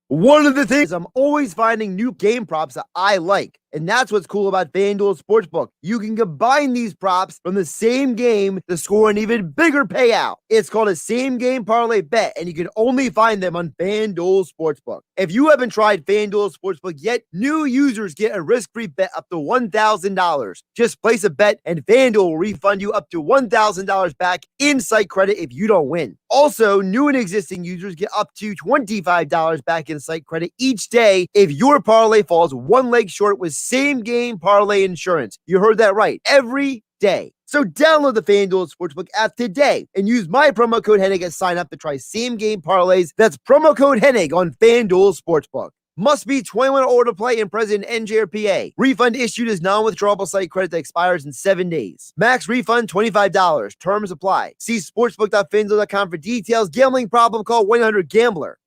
One of the things I'm always finding new game props that I like. And that's what's cool about FanDuel Sportsbook. You can combine these props from the same game to score an even bigger payout. It's called a same game parlay bet, and you can only find them on FanDuel Sportsbook. If you haven't tried FanDuel Sportsbook yet, new users get a risk-free bet up to $1,000. Just place a bet, and FanDuel will refund you up to $1,000 back in site credit if you don't win. Also, new and existing users get up to $25 back in site credit each day if your parlay falls one leg short with same game parlay insurance. You heard that right. Every day. So download the FanDuel Sportsbook app today and use my promo code Hennig at sign up to try same game parlays. That's promo code Hennig on FanDuel Sportsbook. Must be 21 or older to play and present in NJ or PA. Refund issued as non-withdrawable site credit that expires in 7 days. Max refund $25. Terms apply. See sportsbook.fanduel.com for details. Gambling problem? Call 1-800-GAMBLER.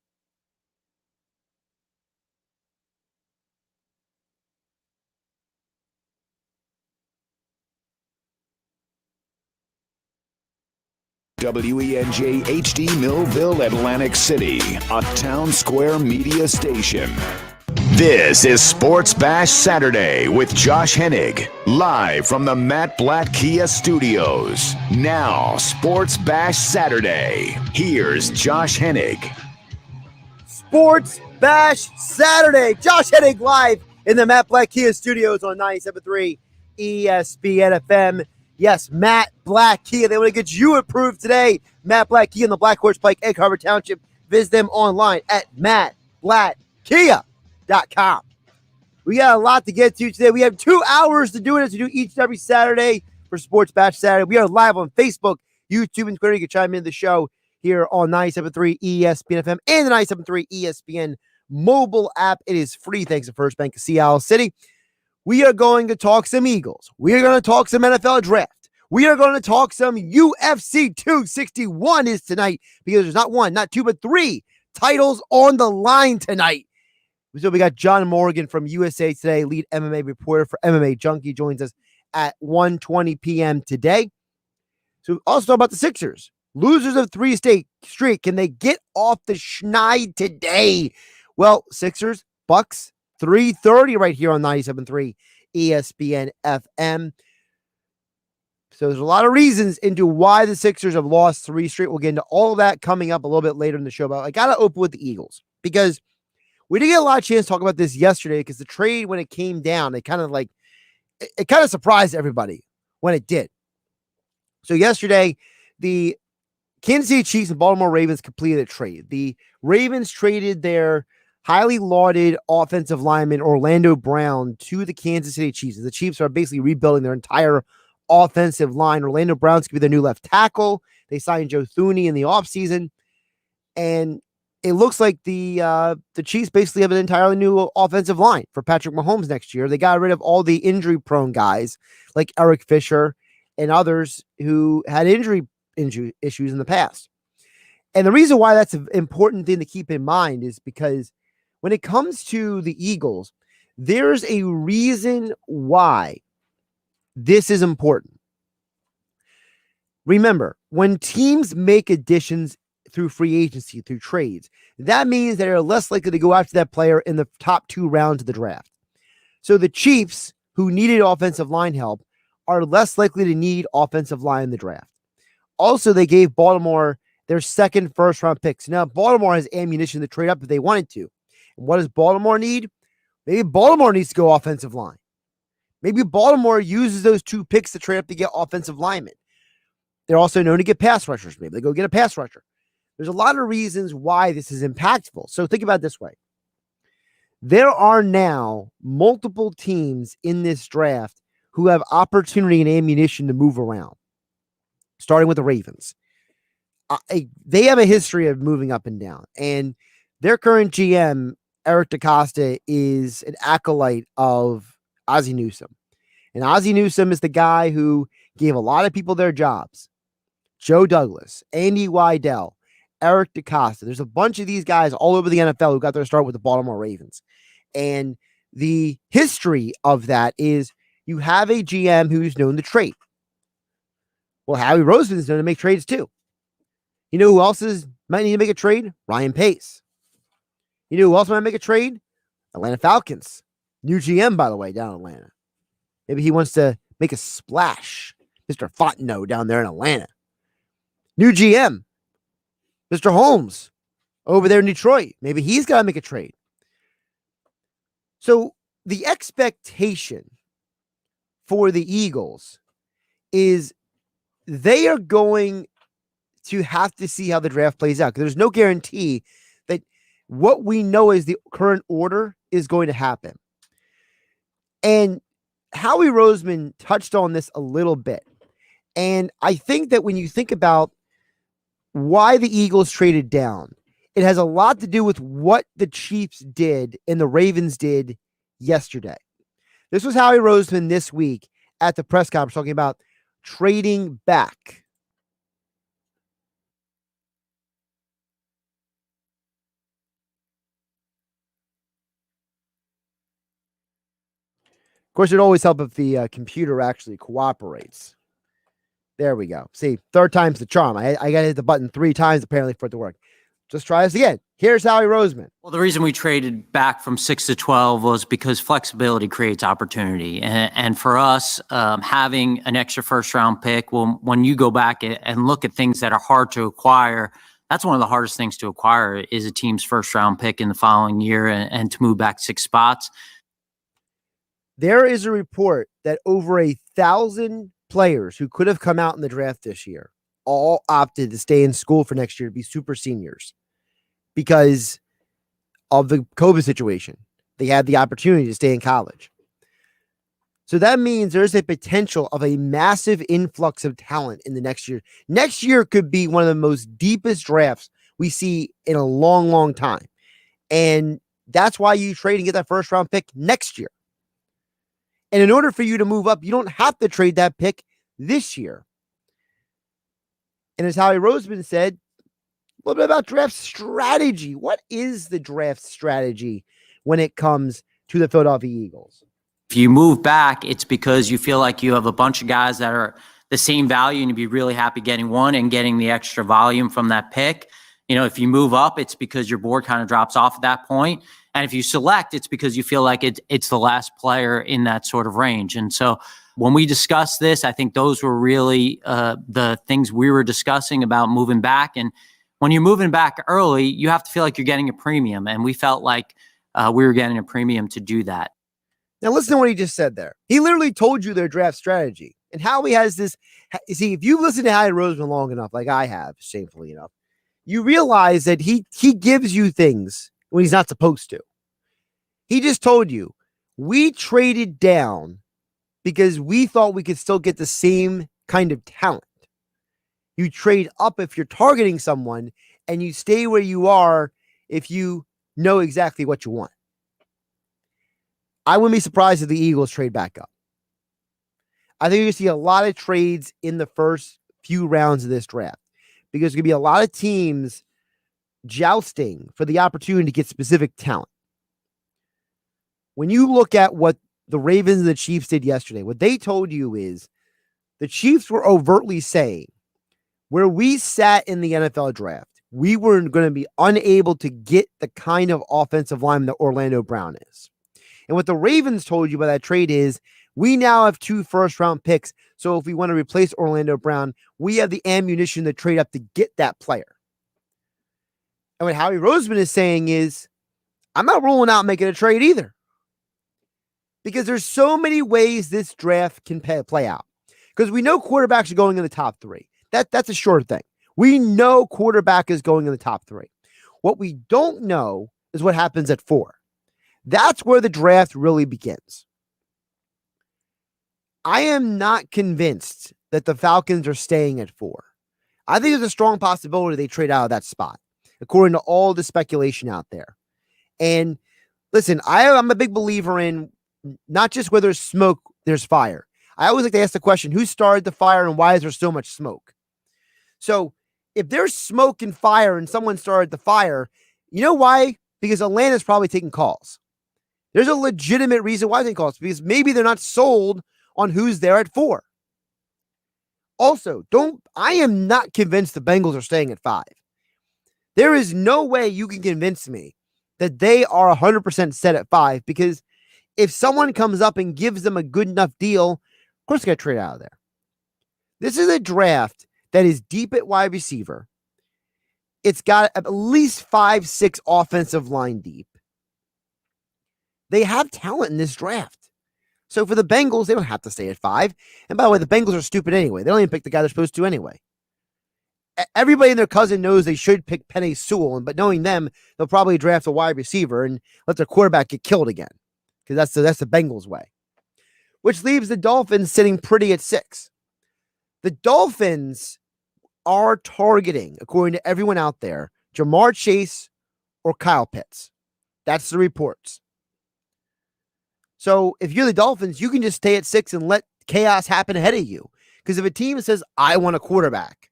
WENJ HD Millville, Atlantic City, a Town Square media station. This is Sports Bash Saturday with Josh Hennig, live from the Matt Blatt Kia Studios. Now, Sports Bash Saturday. Here's Josh Hennig. Sports Bash Saturday. Josh Hennig live in the Matt Blatt Kia Studios on 97.3 ESPN FM. Yes, Matt Blatt Kia. They want to get you approved today. Matt Blatt Kia in the Black Horse Pike, Egg Harbor Township. Visit them online at mattblattkia.com. We got a lot to get to today. We have 2 hours to do it as we do each and every Saturday for Sports Bash Saturday. We are live on Facebook, YouTube, and Twitter. You can chime in the show here on 97.3 ESPN FM and the 97.3 ESPN mobile app. It is free thanks to First Bank of Seattle City. We are going to talk some Eagles. We are going to talk some NFL draft. We are going to talk some UFC 261 is tonight because there's not one, not two, but 3 titles on the line tonight. So we got John Morgan from USA Today, lead MMA reporter for MMA Junkie, joins us at 1:20 p.m. today. So also talk about the Sixers. Losers of 3 straight. Can they get off the schneid today? Well, Sixers, Bucks, 3:30 right here on 97.3 ESPN FM. So there's a lot of reasons into why the Sixers have lost 3 straight. We'll get into all of that coming up a little bit later in the show. But I got to open with the Eagles because we didn't get a lot of chance to talk about this yesterday because the trade, when it came down, it kind of surprised everybody when it did. So yesterday, the Kansas City Chiefs and Baltimore Ravens completed a trade. The Ravens traded their highly lauded offensive lineman Orlando Brown to the Kansas City Chiefs. The Chiefs are basically rebuilding their entire offensive line. Orlando Brown's going to be their new left tackle. They signed Joe Thuney in the offseason. And it looks like the Chiefs basically have an entirely new offensive line for Patrick Mahomes next year. They got rid of all the injury-prone guys like Eric Fisher and others who had injury issues in the past. And the reason why that's an important thing to keep in mind is because when it comes to the Eagles, there's a reason why this is important. Remember, when teams make additions through free agency, through trades, that means that they're less likely to go after that player in the top 2 rounds of the draft. So the Chiefs, who needed offensive line help, are less likely to need offensive line in the draft. Also, they gave Baltimore their second first-round picks. Now, Baltimore has ammunition to trade up if they wanted to. And what does Baltimore need? Maybe Baltimore needs to go offensive line. Maybe Baltimore uses those 2 picks to trade up to get offensive linemen. They're also known to get pass rushers. Maybe they go get a pass rusher. There's a lot of reasons why this is impactful. So think about it this way. There are now multiple teams in this draft who have opportunity and ammunition to move around, starting with the Ravens. They have a history of moving up and down, and their current GM, Eric DeCosta, is an acolyte of Ozzie Newsome. And Ozzie Newsome is the guy who gave a lot of people their jobs. Joe Douglas, Andy Weidel, Eric DeCosta. There's a bunch of these guys all over the NFL who got their start with the Baltimore Ravens. And the history of that is you have a GM who's known to trade. Well, Howie Roseman is known to make trades too. You know who else might need to make a trade? Ryan Pace. You know who else might make a trade? Atlanta Falcons. New GM, by the way, down in Atlanta. Maybe he wants to make a splash. Mr. Fontenot down there in Atlanta. New GM. Mr. Holmes over there in Detroit. Maybe he's got to make a trade. So the expectation for the Eagles is they are going to have to see how the draft plays out. There's no guarantee that what we know is the current order is going to happen. And Howie Roseman touched on this a little bit. And I think that when you think about why the Eagles traded down, it has a lot to do with what the Chiefs did and the Ravens did yesterday. This was Howie Roseman this week at the press conference talking about trading back. Of course, it'd always help if the computer actually cooperates. There we go. See, third time's the charm. I got to hit the button 3 times apparently for it to work. Just try this again. Here's Howie Roseman. Well, the reason we traded back from 6 to 12 was because flexibility creates opportunity. And for us, having an extra first-round pick, when you go back and look at things that are hard to acquire, that's one of the hardest things to acquire is a team's first-round pick in the following year and to move back 6 spots. There is a report that over 1,000 players who could have come out in the draft this year all opted to stay in school for next year to be super seniors because of the COVID situation. They had the opportunity to stay in college. So that means there's a potential of a massive influx of talent in the next year. Next year could be one of the most deepest drafts we see in a long, long time. And that's why you trade and get that first round pick next year. And in order for you to move up, you don't have to trade that pick this year. And as Howie Roseman said, a little bit about draft strategy. What is the draft strategy when it comes to the Philadelphia Eagles? If you move back, it's because you feel like you have a bunch of guys that are the same value and you'd be really happy getting one and getting the extra volume from that pick. You know, if you move up, it's because your board kind of drops off at that point. And if you select, it's because you feel like it's the last player in that sort of range. And so when we discussed this, I think those were really the things we were discussing about moving back. And when you're moving back early, you have to feel like you're getting a premium. And we felt like we were getting a premium to do that. Now, listen to what he just said there. He literally told you their draft strategy. And Howie has this. See, if you listen to Howie Roseman long enough, like I have, shamefully enough, you realize that he gives you things when he's not supposed to. He just told you, we traded down because we thought we could still get the same kind of talent. You trade up if you're targeting someone, and you stay where you are if you know exactly what you want. I wouldn't be surprised if the Eagles trade back up. I think you're going to see a lot of trades in the first few rounds of this draft because there's going to be a lot of teams jousting for the opportunity to get specific talent. When you look at what the Ravens and the Chiefs did yesterday, what they told you is the Chiefs were overtly saying where we sat in the NFL draft, we were going to be unable to get the kind of offensive lineman that Orlando Brown is. And what the Ravens told you by that trade is we now have 2 first-round picks. So if we want to replace Orlando Brown, we have the ammunition to trade up to get that player. And what Howie Roseman is saying is, I'm not ruling out making a trade either. Because there's so many ways this draft can play out. Because we know quarterbacks are going in the top 3. That's a sure thing. We know quarterback is going in the top 3. What we don't know is what happens at 4. That's where the draft really begins. I am not convinced that the Falcons are staying at 4. I think there's a strong possibility they trade out of that spot, according to all the speculation out there. And listen, I'm a big believer in not just where there's smoke, there's fire. I always like to ask the question, who started the fire and why is there so much smoke? So if there's smoke and fire and someone started the fire, you know why? Because Atlanta's probably taking calls. There's a legitimate reason why they call us, because maybe they're not sold on who's there at 4. Also, I am not convinced the Bengals are staying at 5. There is no way you can convince me that they are 100% set at 5, because if someone comes up and gives them a good enough deal, of course they got to trade out of there. This is a draft that is deep at wide receiver. It's got at least 5, 6 offensive line deep. They have talent in this draft. So for the Bengals, they don't have to stay at 5. And by the way, the Bengals are stupid anyway. They don't even pick the guy they're supposed to anyway. Everybody and their cousin knows they should pick Penei Sewell, but knowing them, they'll probably draft a wide receiver and let their quarterback get killed again, because that's the Bengals way. Which leaves the Dolphins sitting pretty at 6. The Dolphins are targeting, according to everyone out there, Jamar Chase or Kyle Pitts. That's the reports. So if you're the Dolphins, you can just stay at 6 and let chaos happen ahead of you. Because if a team says, I want a quarterback,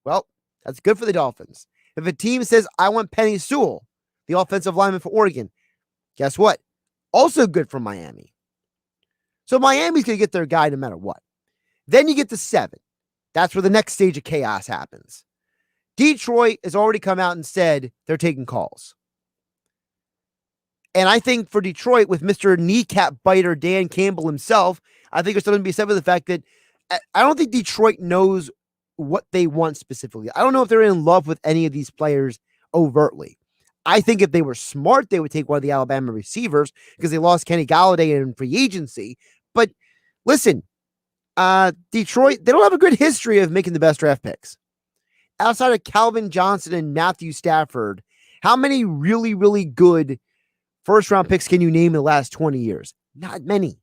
well, that's good for the Dolphins. If a team says, I want Penei Sewell, the offensive lineman for Oregon, guess what? Also good for Miami. So Miami's going to get their guy no matter what. Then you get to 7. That's where the next stage of chaos happens. Detroit has already come out and said they're taking calls. And I think for Detroit, with Mr. Kneecap Biter Dan Campbell himself, I think there's something to be said with the fact that I don't think Detroit knows what they want specifically. I don't know if they're in love with any of these players overtly. I think if they were smart, they would take one of the Alabama receivers, because they lost Kenny Galladay in free agency. But listen, Detroit, they don't have a good history of making the best draft picks. Outside of Calvin Johnson and Matthew Stafford, how many really, really good first-round picks can you name in the last 20 years? Not many.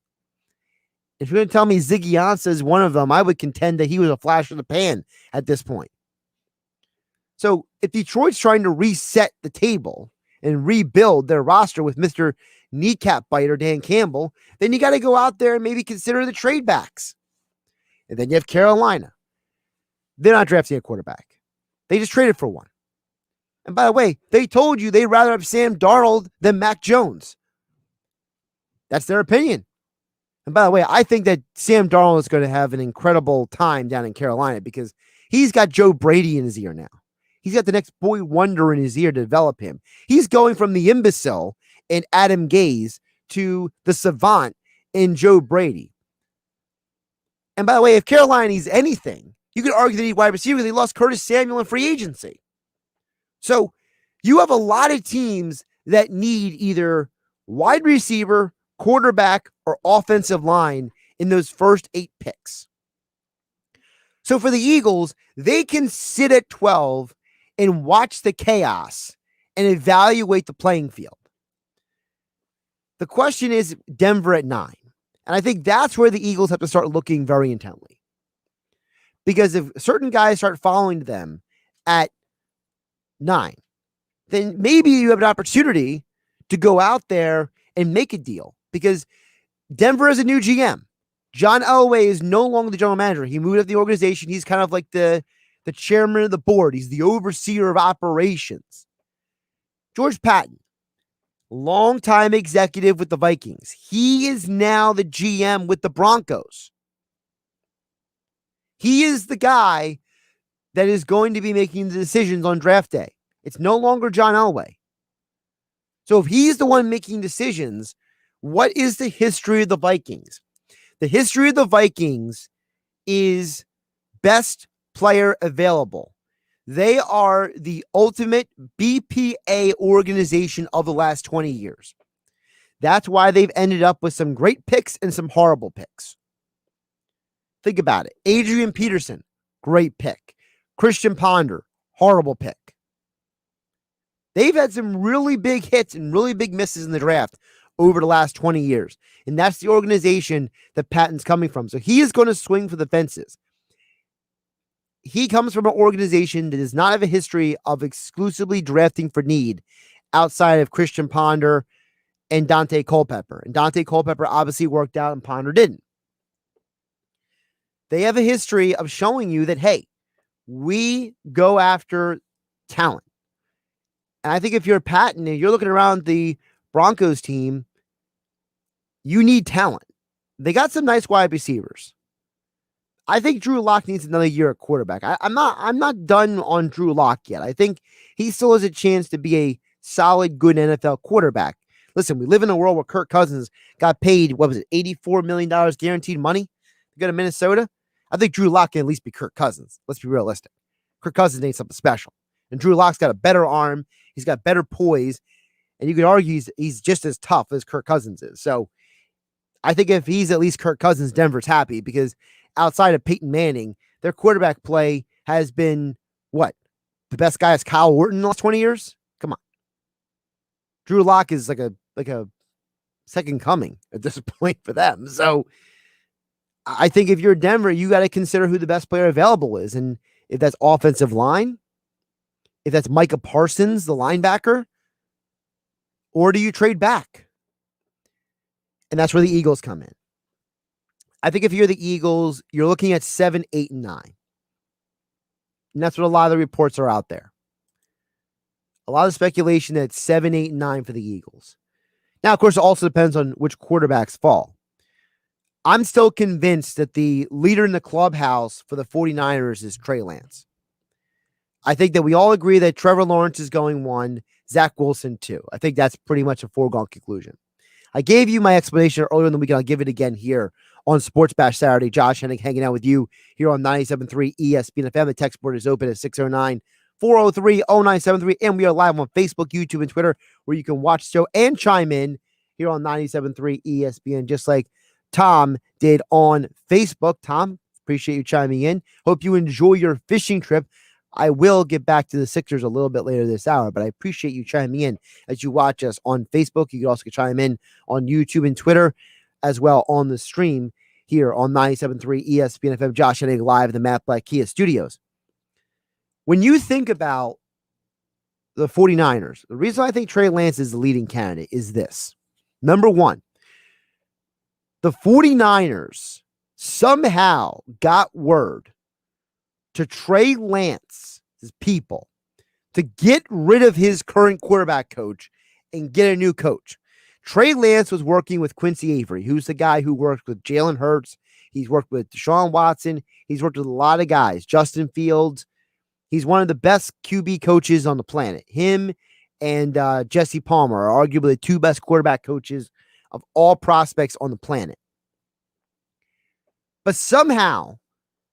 If you're going to tell me Ziggy Ansah is one of them, I would contend that he was a flash in the pan at this point. So if Detroit's trying to reset the table and rebuild their roster with Mr. Kneecap Biter Dan Campbell, then you got to go out there and maybe consider the trade backs. And then you have Carolina. They're not drafting a quarterback. They just traded for one. And by the way, they told you they'd rather have Sam Darnold than Mac Jones. That's their opinion. And by the way, I think that Sam Darnold is going to have an incredible time down in Carolina, because he's got Joe Brady in his ear now. He's got the next boy wonder in his ear to develop him. He's going from the imbecile in Adam Gase to the savant in Joe Brady. And by the way, if Carolina needs anything, you could argue they need wide receiver. They lost Curtis Samuel in free agency. So you have a lot of teams that need either wide receiver, quarterback, or offensive line in those first 8 picks. So for the Eagles, they can sit at 12 and watch the chaos and evaluate the playing field. The question is Denver at 9. And I think that's where the Eagles have to start looking very intently. Because if certain guys start following them at 9, then maybe you have an opportunity to go out there and make a deal. Because Denver is a new GM. John Elway is no longer the general manager. He moved up the organization. He's kind of like the chairman of the board. He's the overseer of operations. George Patton, longtime executive with the Vikings. He is now the GM with the Broncos. He is the guy that is going to be making the decisions on draft day. It's no longer John Elway. So if he's the one making decisions, what is the history of the Vikings? The history of the Vikings is best player available. They are the ultimate BPA organization of the last 20 years. That's why they've ended up with some great picks and some horrible picks. Think about it. Adrian Peterson, great pick. Christian Ponder, horrible pick. They've had some really big hits and really big misses in the draft over the last 20 years. And that's the organization that Patton's coming from. So he is going to swing for the fences. He comes from an organization that does not have a history of exclusively drafting for need outside of Christian Ponder and Dante Culpepper. And Dante Culpepper obviously worked out and Ponder didn't. They have a history of showing you that, hey, we go after talent. And I think if you're Patton and you're looking around the Broncos team, you need talent. They got some nice wide receivers. I think Drew Lock needs another year at quarterback. I'm not done on Drew Lock yet. I think he still has a chance to be a solid, good NFL quarterback. Listen, we live in a world where Kirk Cousins got paid, what was it, $84 million guaranteed money to go to Minnesota. I think Drew Lock can at least be Kirk Cousins. Let's be realistic. Kirk Cousins ain't something special. And Drew Lock's got a better arm. He's got better poise. And you could argue he's just as tough as Kirk Cousins is. So I think if he's at least Kirk Cousins, Denver's happy, because outside of Peyton Manning, their quarterback play has been what? The best guy is Kyle Orton in the last 20 years? Come on. Drew Lock is like a second coming at this point for them. So I think if you're Denver, you got to consider who the best player available is. And if that's offensive line, if that's Micah Parsons, the linebacker, or do you trade back? And that's where the Eagles come in. I think if you're the Eagles, you're looking at 7, 8, and 9. And that's what a lot of the reports are out there. A lot of speculation that 7, 8, and 9 for the Eagles. Now, of course, it also depends on which quarterbacks fall. I'm still convinced that the leader in the clubhouse for the 49ers is Trey Lance. I think that we all agree that Trevor Lawrence is going 1, Zach Wilson 2. I think that's pretty much a foregone conclusion. I gave you my explanation earlier in the week, and I'll give it again here on Sports Bash Saturday. Josh Hennig hanging out with you here on 97.3 ESPN FM. The text board is open at 609-403-0973, and we are live on Facebook, YouTube, and Twitter, where you can watch the show and chime in here on 97.3 ESPN, just like Tom did on Facebook. Tom, appreciate you chiming in. Hope you enjoy your fishing trip. I will get back to the Sixers a little bit later this hour, but I appreciate you chiming in as you watch us on Facebook. You can also chime in on YouTube and Twitter as well on the stream here on 97.3 ESPN FM. Josh Hennig live in the Matt Black Kia studios. When you think about the 49ers, the reason I think Trey Lance is the leading candidate is this. Number one, the 49ers somehow got word to Trey Lance's people to get rid of his current quarterback coach and get a new coach. Trey Lance was working with Quincy Avery, who's the guy who worked with Jalen Hurts. He's worked with Deshaun Watson. He's worked with a lot of guys. Justin Fields. He's one of the best QB coaches on the planet. Him and Jesse Palmer are arguably the two best quarterback coaches of all prospects on the planet. But somehow,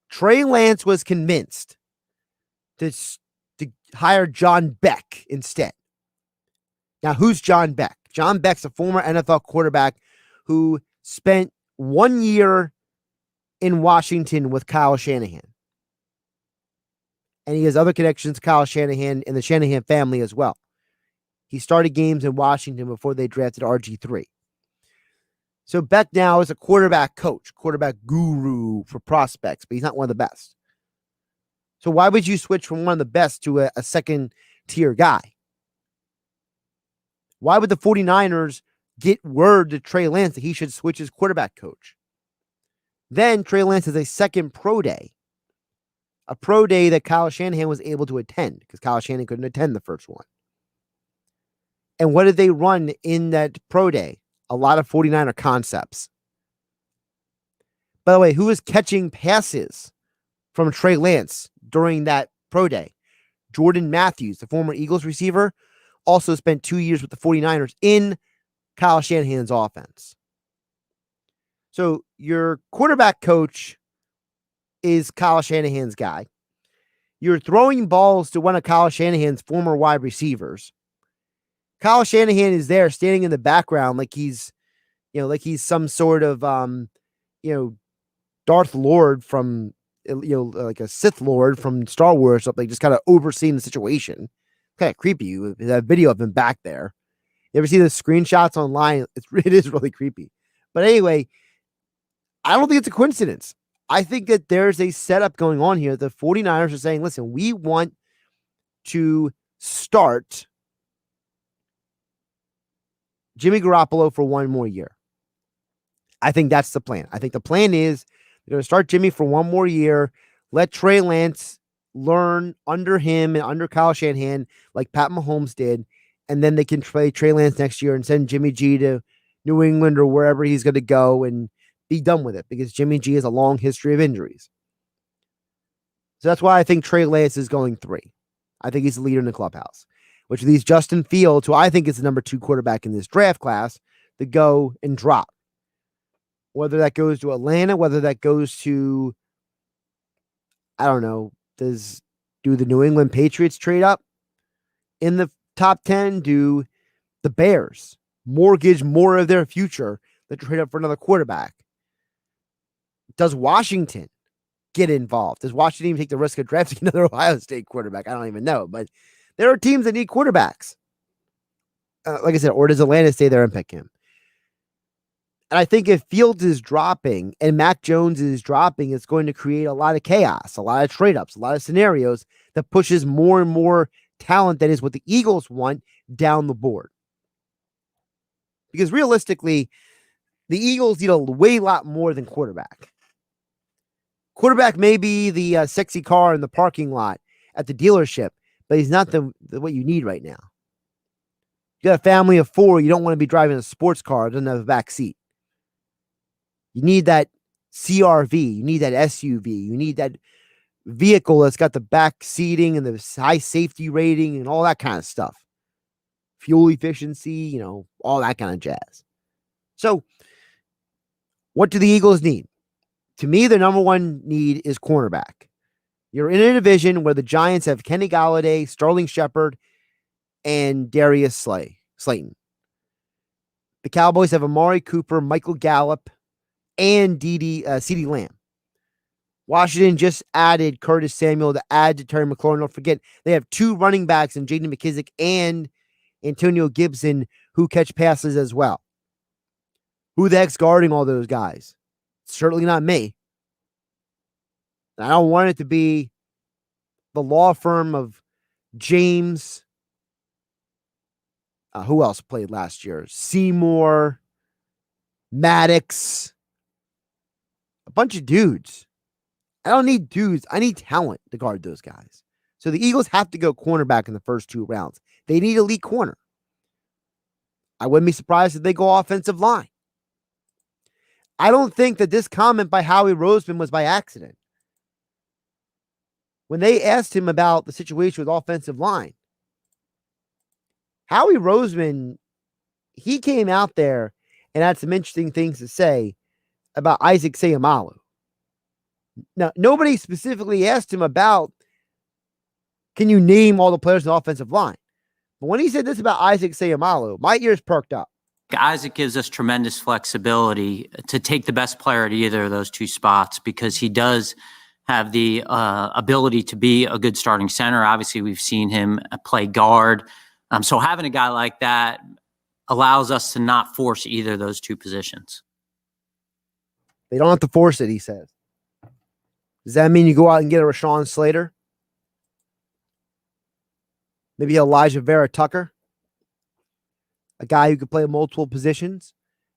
Trey Lance was convinced to hire John Beck instead. Now, who's John Beck? John Beck's a former NFL quarterback who spent 1 year in Washington with Kyle Shanahan. And he has other connections to Kyle Shanahan and the Shanahan family as well. He started games in Washington before they drafted RG3. So Beck now is a quarterback coach, quarterback guru for prospects, but he's not one of the best. So why would you switch from one of the best to a second-tier guy? Why would the 49ers get word to Trey Lance that he should switch his quarterback coach? Then Trey Lance has a second pro day. A pro day that Kyle Shanahan was able to attend because Kyle Shanahan couldn't attend the first one. And what did they run in that pro day? A lot of 49er concepts. By the way, who was catching passes from Trey Lance during that pro day? Jordan Matthews, the former Eagles receiver, also spent 2 years with the 49ers in Kyle Shanahan's offense. So your quarterback coach is Kyle Shanahan's guy. You're throwing balls to one of Kyle Shanahan's former wide receivers. Kyle Shanahan is there standing in the background like he's some sort of, Darth Lord from, like a Sith Lord from Star Wars or something, just kind of overseeing the situation. Kind of creepy. That video of him back there. You ever see the screenshots online? It is really creepy. But anyway, I don't think it's a coincidence. I think that there's a setup going on here. The 49ers are saying, listen, we want to start Jimmy Garoppolo for 1 more year. I think that's the plan. I think the plan is they're going to start Jimmy for 1 more year, let Trey Lance learn under him and under Kyle Shanahan like Pat Mahomes did, and then they can play Trey Lance next year and send Jimmy G to New England or wherever he's going to go and be done with it because Jimmy G has a long history of injuries. So that's why I think Trey Lance is going 3. I think he's the leader in the clubhouse. which leaves Justin Fields, who I think is the number 2 quarterback in this draft class, to go and drop. Whether that goes to Atlanta, whether that goes to, I don't know, do the New England Patriots trade up in the top 10? Do the Bears mortgage more of their future to trade up for another quarterback? Does Washington get involved? Does Washington even take the risk of drafting another Ohio State quarterback? I don't even know, but there are teams that need quarterbacks. Like I said, or does Atlanta stay there and pick him? And I think if Fields is dropping and Mac Jones is dropping, it's going to create a lot of chaos, a lot of trade-ups, a lot of scenarios that pushes more and more talent that is what the Eagles want down the board. Because realistically, the Eagles need a way lot more than quarterback. Quarterback may be the sexy car in the parking lot at the dealership, but he's not what you need right now. You got a family of 4, you don't want to be driving a sports car that doesn't have a back seat. You need that CRV. You need that SUV. You need that vehicle that's got the back seating and the high safety rating and all that kind of stuff. Fuel efficiency, all that kind of jazz. So, what do the Eagles need? To me, their number one need is cornerback. You're in a division where the Giants have Kenny Golladay, Sterling Shepard, and Darius Slayton. The Cowboys have Amari Cooper, Michael Gallup, and CeeDee Lamb. Washington just added Curtis Samuel to add to Terry McLaurin. Don't forget, they have 2 running backs in Jaden McKissick and Antonio Gibson who catch passes as well. Who the heck's guarding all those guys? Certainly not me. I don't want it to be the law firm of James. Who else played last year? Seymour, Maddox. A bunch of dudes. I don't need dudes. I need talent to guard those guys. So the Eagles have to go cornerback in the first 2 rounds. They need elite corner. I wouldn't be surprised if they go offensive line. I don't think that this comment by Howie Roseman was by accident. When they asked him about the situation with offensive line, Howie Roseman, he came out there and had some interesting things to say about Isaac Seumalo. Now, nobody specifically asked him about, can you name all the players in the offensive line? But when he said this about Isaac Seumalo, my ears perked up. Isaac gives us tremendous flexibility to take the best player at either of those 2 spots because he does have the ability to be a good starting center. Obviously, we've seen him play guard. So having a guy like that allows us to not force either of those 2 positions. They don't have to force it, he says. Does that mean you go out and get a Rashawn Slater? Maybe Elijah Vera Tucker? A guy who could play multiple positions?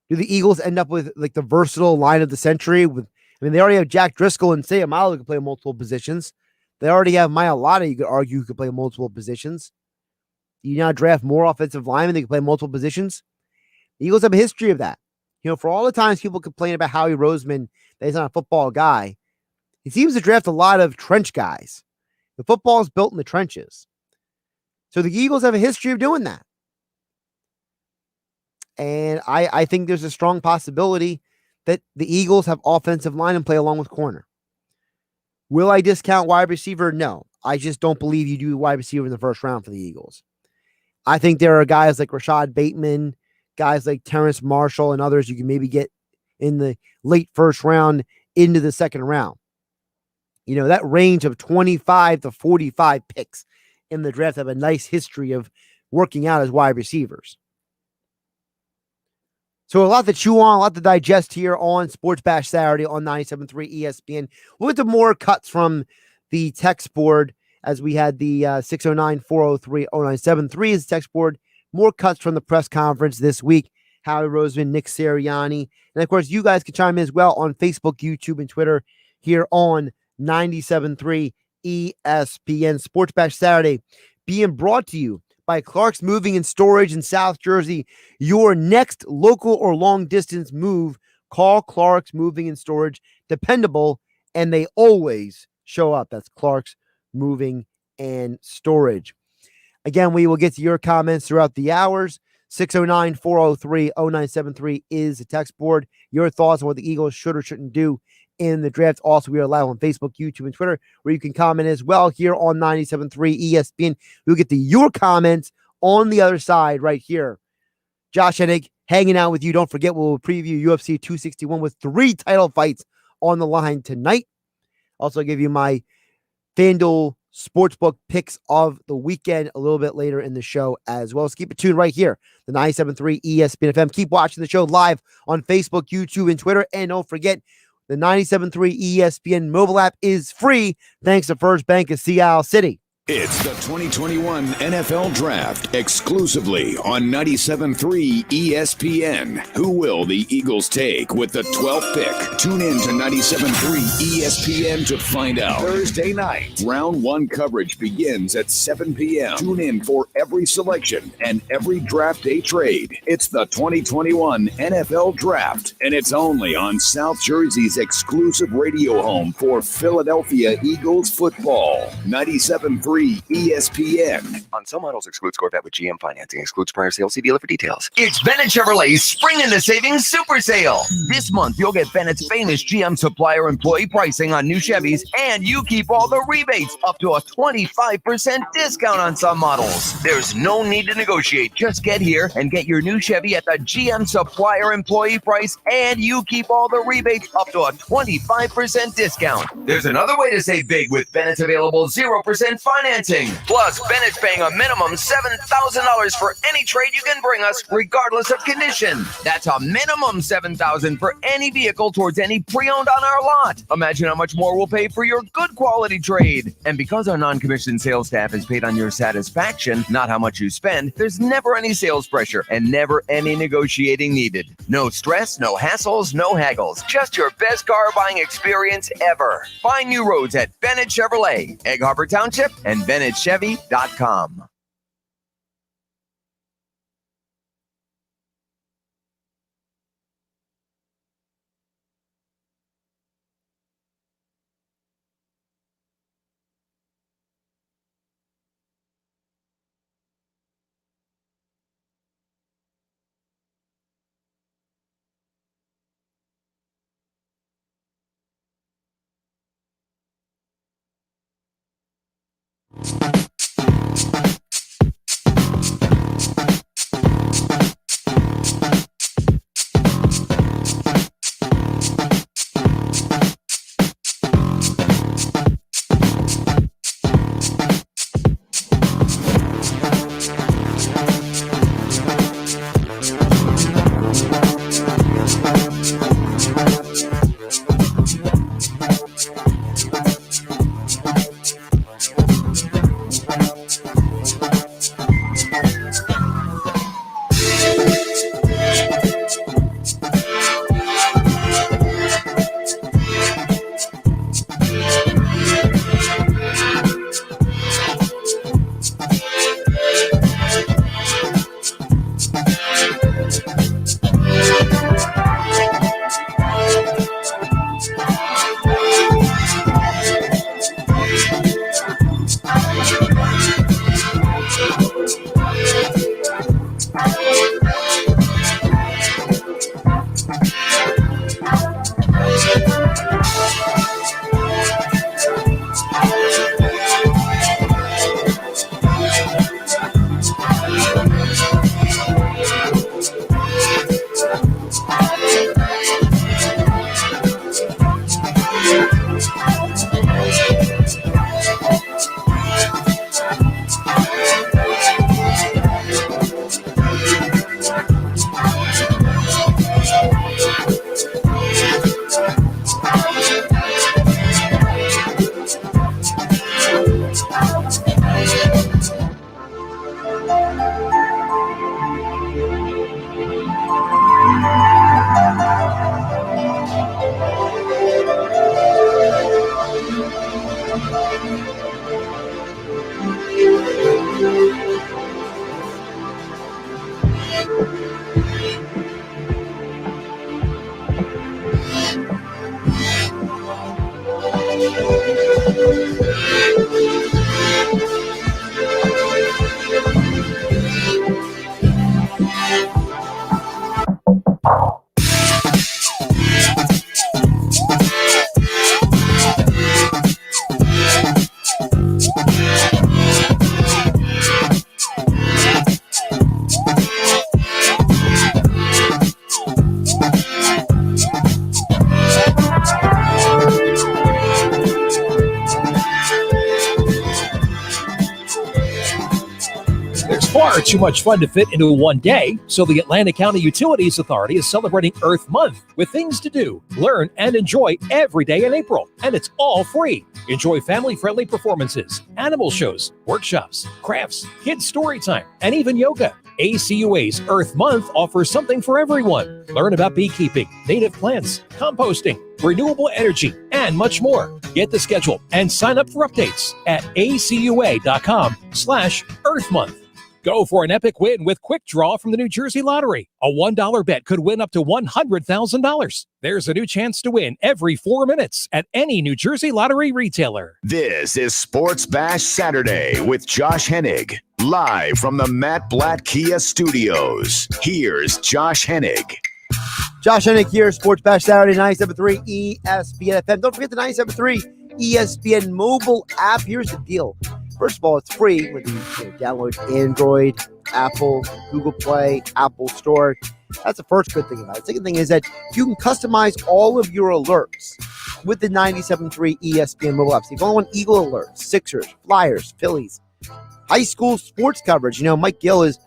Do the Eagles end up with like the versatile line of the century? They already have Jack Driscoll and Seumalo who can play multiple positions. They already have Mailata, you could argue, who could play multiple positions. Do you now draft more offensive linemen that can play multiple positions? The Eagles have a history of that. For all the times people complain about Howie Roseman that he's not a football guy, he seems to draft a lot of trench guys. The football is built in the trenches. So the Eagles have a history of doing that. And I think there's a strong possibility that the Eagles have offensive line and play along with corner. Will I discount wide receiver? No. I just don't believe you do wide receiver in the first round for the Eagles. I think there are guys like Rashad Bateman, guys like Terrence Marshall, and others you can maybe get in the late first round into the second round. That range of 25 to 45 picks in the draft have a nice history of working out as wide receivers. So a lot to chew on, a lot to digest here on Sports Bash Saturday on 97.3 ESPN. We'll get to more cuts from the text board as we had the 609-403-0973 as the text board. More cuts from the press conference this week. Howie Roseman, Nick Sirianni. And, of course, you guys can chime in as well on Facebook, YouTube, and Twitter here on 97.3 ESPN. Sports Bash Saturday being brought to you by Clark's Moving and Storage in South Jersey. Your next local or long-distance move, call Clark's Moving and Storage. Dependable, and they always show up. That's Clark's Moving and Storage. Again, we will get to your comments throughout the hours. 609-403-0973 is the text board. Your thoughts on what the Eagles should or shouldn't do in the draft. Also, we are live on Facebook, YouTube, and Twitter, where you can comment as well here on 97.3 ESPN. We'll get to your comments on the other side right here. Josh Hennig hanging out with you. Don't forget, we'll preview UFC 261 with 3 title fights on the line tonight. Also give you my FanDuel Sportsbook picks of the weekend a little bit later in the show as well. So keep it tuned right here, the 97.3 ESPN FM. Keep watching the show live on Facebook, YouTube, and Twitter. And don't forget, the 97.3 ESPN mobile app is free thanks to First Bank of Sea City. It's the 2021 NFL Draft exclusively on 97.3 ESPN. Who will the Eagles take with the 12th pick? Tune in to 97.3 ESPN to find out. Thursday night, round 1 coverage begins at 7 p.m. Tune in for every selection and every draft day trade. It's the 2021 NFL Draft, and it's only on South Jersey's exclusive radio home for Philadelphia Eagles football. 97.3 ESPN. On some models, excludes Corvette with GM financing. Excludes prior sales. See dealer for details. It's Bennett Chevrolet's Spring into Savings Super Sale. This month, you'll get Bennett's famous GM supplier employee pricing on new Chevys, and you keep all the rebates up to a 25% discount on some models. There's no need to negotiate. Just get here and get your new Chevy at the GM supplier employee price, and you keep all the rebates up to a 25% discount. There's another way to save big with Bennett's available 0% financing. Plus, Bennett's paying a minimum $7,000 for any trade you can bring us, regardless of condition. That's a minimum $7,000 for any vehicle towards any pre-owned on our lot. Imagine how much more we'll pay for your good quality trade. And because our non-commissioned sales staff is paid on your satisfaction, not how much you spend, there's never any sales pressure and never any negotiating needed. No stress, no hassles, no haggles. Just your best car buying experience ever. Find new roads at Bennett Chevrolet, Egg Harbor Township, and BennettChevy.com. never too much fun to fit into one day, so the Atlantic County Utilities Authority is celebrating Earth Month with things to do, learn, and enjoy every day in April. And it's all free. Enjoy family-friendly performances, animal shows, workshops, crafts, kids' story time, and even yoga. ACUA's Earth Month offers something for everyone. Learn about beekeeping, native plants, composting, renewable energy, and much more. Get the schedule and sign up for updates at acua.com/Earth Month. Go for an epic win with Quick Draw from the New Jersey Lottery. A $1 bet could win up to $100,000. There's a new chance to win every 4 minutes at any New Jersey Lottery retailer. This is Sports Bash Saturday with Josh Hennig, live from the Matt Blatt Kia Studios. Here's Josh Hennig. Josh Hennig here, Sports Bash Saturday, 97.3 ESPN FM. Don't forget the 97.3 ESPN mobile app. Here's the deal. First of all, it's free when you download Android, Apple, Google Play, Apple Store. That's the first good thing about it. The second thing is that you can customize all of your alerts with the 97.3 ESPN mobile app. So if you want Eagle alerts, Sixers, Flyers, Phillies, high school sports coverage. Mike Gill is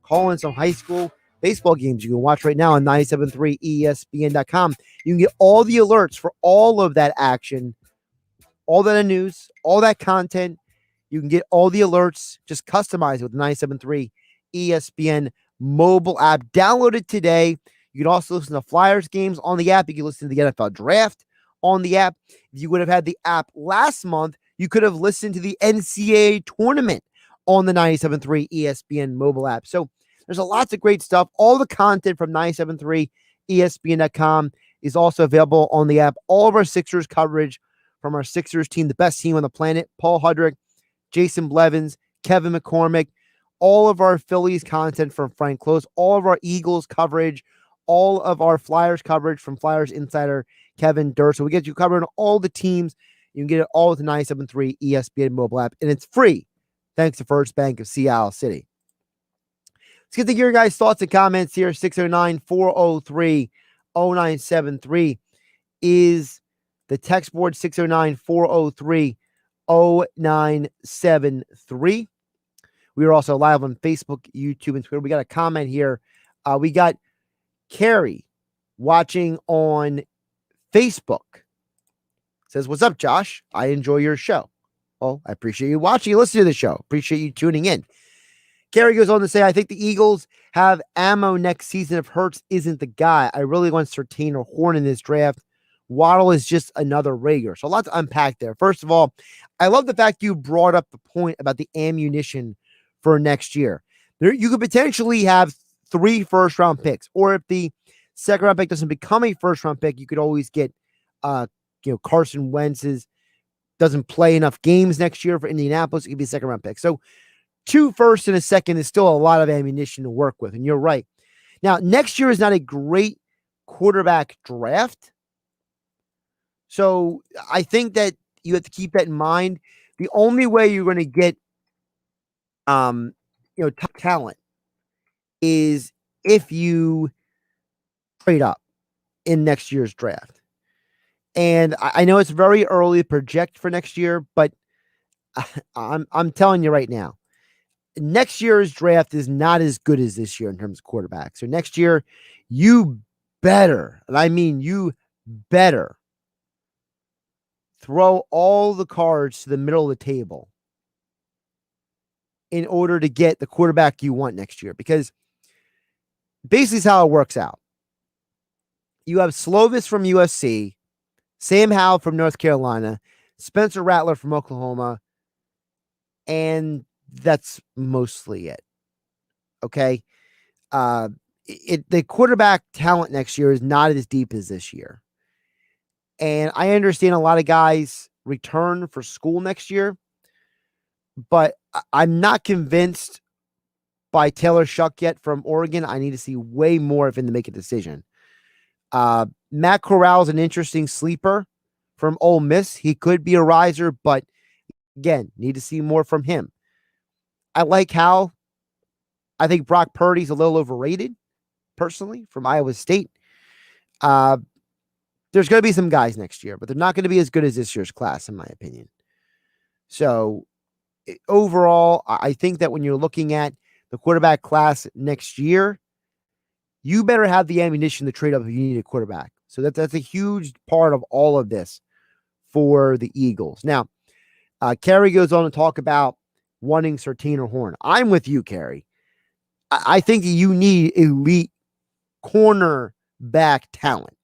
calling some high school baseball games you can watch right now on 97.3 ESPN.com. You can get all the alerts for all of that action, all that news, all that content. You can get all the alerts, just customize it with the 97.3 ESPN mobile app. Download it today. You can also listen to Flyers games on the app. You can listen to the NFL draft on the app. If you would have had the app last month, you could have listened to the NCAA tournament on the 97.3 ESPN mobile app. So there's lots of great stuff. All the content from 97.3 ESPN.com is also available on the app. All of our Sixers coverage from our Sixers team, the best team on the planet, Paul Hudrick, Jason Blevins, Kevin McCormick, all of our Phillies content from Frank Close, all of our Eagles coverage, all of our Flyers coverage from Flyers Insider Kevin Durr. So we get you covering all the teams. You can get it all with the 97.3 ESPN mobile app, and it's free thanks to First Bank of Seattle City. Let's get to your guys' thoughts and comments here. 609-403-0973 is the text board. 609-403-0973. We are also live on Facebook, YouTube, and Twitter. We got a comment here. We got Carrie watching on Facebook. Says, "What's up, Josh? I enjoy your show." Well, I appreciate you watching and listening to the show. Appreciate you tuning in. Carrie goes on to say, "I think the Eagles have ammo next season if Hurts isn't the guy. I really want Surtain or Horn in this draft. Waddle is just another Rager." So a lot to unpack there. First of all, I love the fact you brought up the point about the ammunition for next year. You could potentially have 3 first-round picks, or if the second-round pick doesn't become a first-round pick, you could always get, Carson Wentz doesn't play enough games next year for Indianapolis. It could be a second-round pick. So 2 firsts and a second is still a lot of ammunition to work with, and you're right. Now, next year is not a great quarterback draft. So I think that you have to keep that in mind. The only way you're going to get, top talent is if you trade up in next year's draft. And I know it's very early to project for next year, but I'm telling you right now, next year's draft is not as good as this year in terms of quarterbacks. So next year, you better, and I mean you better, throw all the cards to the middle of the table in order to get the quarterback you want next year. Because basically is how it works out. You have Slovis from USC, Sam Howell from North Carolina, Spencer Rattler from Oklahoma, and that's mostly it. Okay? The quarterback talent next year is not as deep as this year. And I understand a lot of guys return for school next year, but I'm not convinced by Taylor Shuck yet from Oregon. I need to see way more of him to make a decision. Matt Corral is an interesting sleeper from Ole Miss. He could be a riser, but again, need to see more from him. I like Hal. I think Brock Purdy's a little overrated, personally, from Iowa State. There's going to be some guys next year, but they're not going to be as good as this year's class, in my opinion. So overall, I think that when you're looking at the quarterback class next year, you better have the ammunition to trade up if you need a quarterback. So that's a huge part of all of this for the Eagles. Now, Kerry goes on to talk about wanting Surtain or Horn. I'm with you, Kerry. I think you need elite cornerback talent.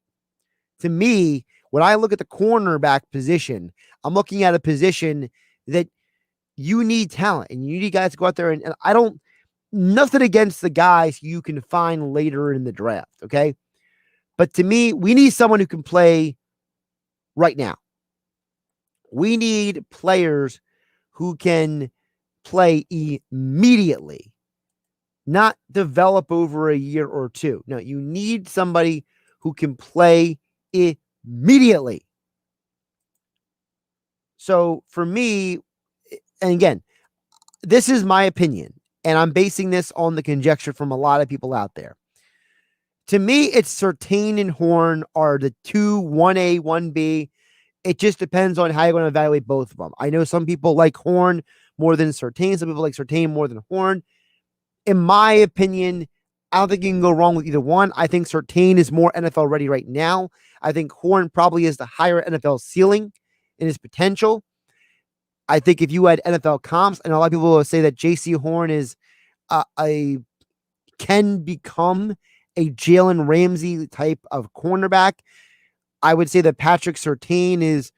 To me, when I look at the cornerback position, I'm looking at a position that you need talent and you need guys to go out there and I don't, nothing against the guys you can find later in the draft. Okay. But to me, we need someone who can play right now. We need players who can play immediately, not develop over a year or two. No, you need somebody who can play immediately. So for me, and again, this is my opinion, and I'm basing this on the conjecture from a lot of people out there. To me, it's Surtain and Horn are the two, 1A, 1B. It just depends on how you're going to evaluate both of them. I know some people like Horn more than Surtain. Some people like Surtain more than Horn. In my opinion, I don't think you can go wrong with either one. I think Surtain is more NFL ready right now. I think Horn probably is the higher NFL ceiling in his potential. I think if you had NFL comps, and a lot of people will say that J.C. Horn is can become a Jalen Ramsey type of cornerback. I would say that Patrick Surtain is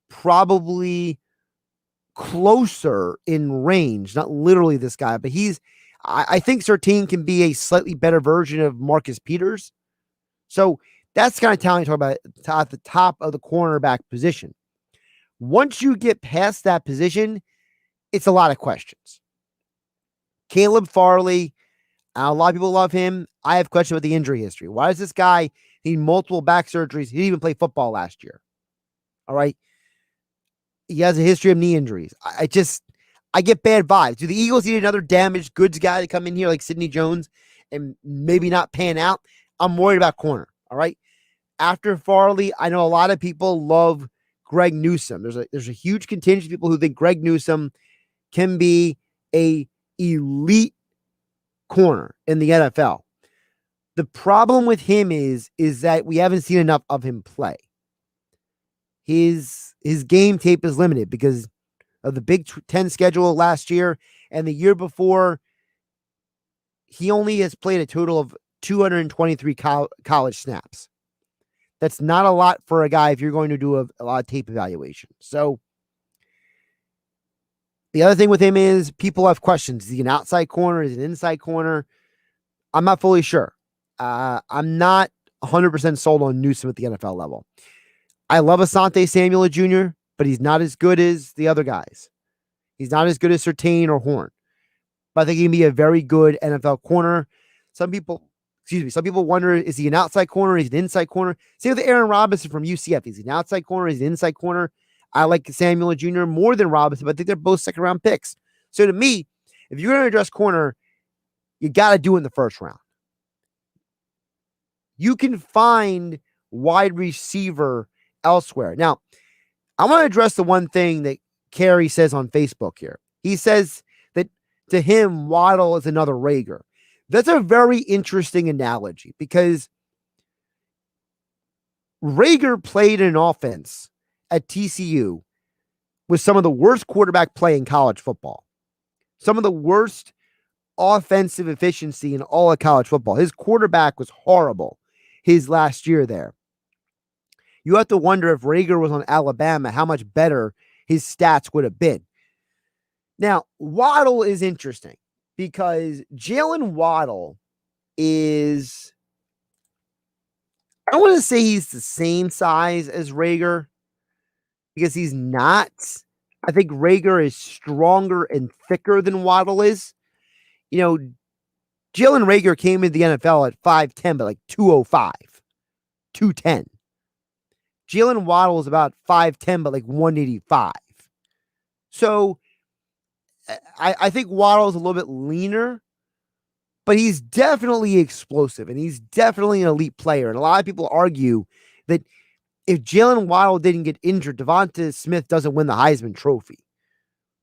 probably closer in range, not literally this guy, but I think Surtain can be a slightly better version of Marcus Peters. So that's kind of talent you talk about at the top of the cornerback position. Once you get past that position, it's a lot of questions. Caleb Farley, a lot of people love him. I have questions about the injury history. Why does this guy need multiple back surgeries? He didn't even play football last year. All right. He has a history of knee injuries. I get bad vibes. Do the Eagles need another damaged goods guy to come in here like Sidney Jones and maybe not pan out? I'm worried about corner. All right. After Farley, I know a lot of people love Greg Newsome. There's a huge contingent of people who think Greg Newsome can be a elite corner in the NFL. The problem with him is that we haven't seen enough of him play. His game tape is limited because of the Big Ten schedule last year and the year before. He only has played a total of 223 college snaps. That's not a lot for a guy if you're going to do a lot of tape evaluation. So the other thing with him is people have questions. Is he an outside corner? Is he an inside corner? I'm not fully sure. I'm not 100% sold on Newsome at the NFL level. I love Asante Samuel Jr., but he's not as good as the other guys. He's not as good as Surtain or Horn. But I think he can be a very good NFL corner. Some people wonder, is he an outside corner? Is he an inside corner? Same with Aaron Robinson from UCF. Is he an outside corner? Is he an inside corner? I like Samuel Jr. more than Robinson, but I think they're both second-round picks. So to me, if you're going to address corner, you got to do it in the first round. You can find wide receiver elsewhere. Now, I want to address the one thing that Kerry says on Facebook here. He says that to him, Waddle is another Rager. That's a very interesting analogy because Rager played an offense at TCU with some of the worst quarterback play in college football. Some of the worst offensive efficiency in all of college football. His quarterback was horrible his last year there. You have to wonder if Rager was on Alabama, how much better his stats would have been. Now, Waddle is interesting because Jalen Waddle is, I want to say he's the same size as Rager because he's not. I think Rager is stronger and thicker than Waddle is. You know, Jalen Rager came into the NFL at 5'10", but like 205, 210. Jalen Waddle is about 5'10", but like 185. So I think Waddle is a little bit leaner, but he's definitely explosive and he's definitely an elite player. And a lot of people argue that if Jalen Waddle didn't get injured, Devonta Smith doesn't win the Heisman Trophy.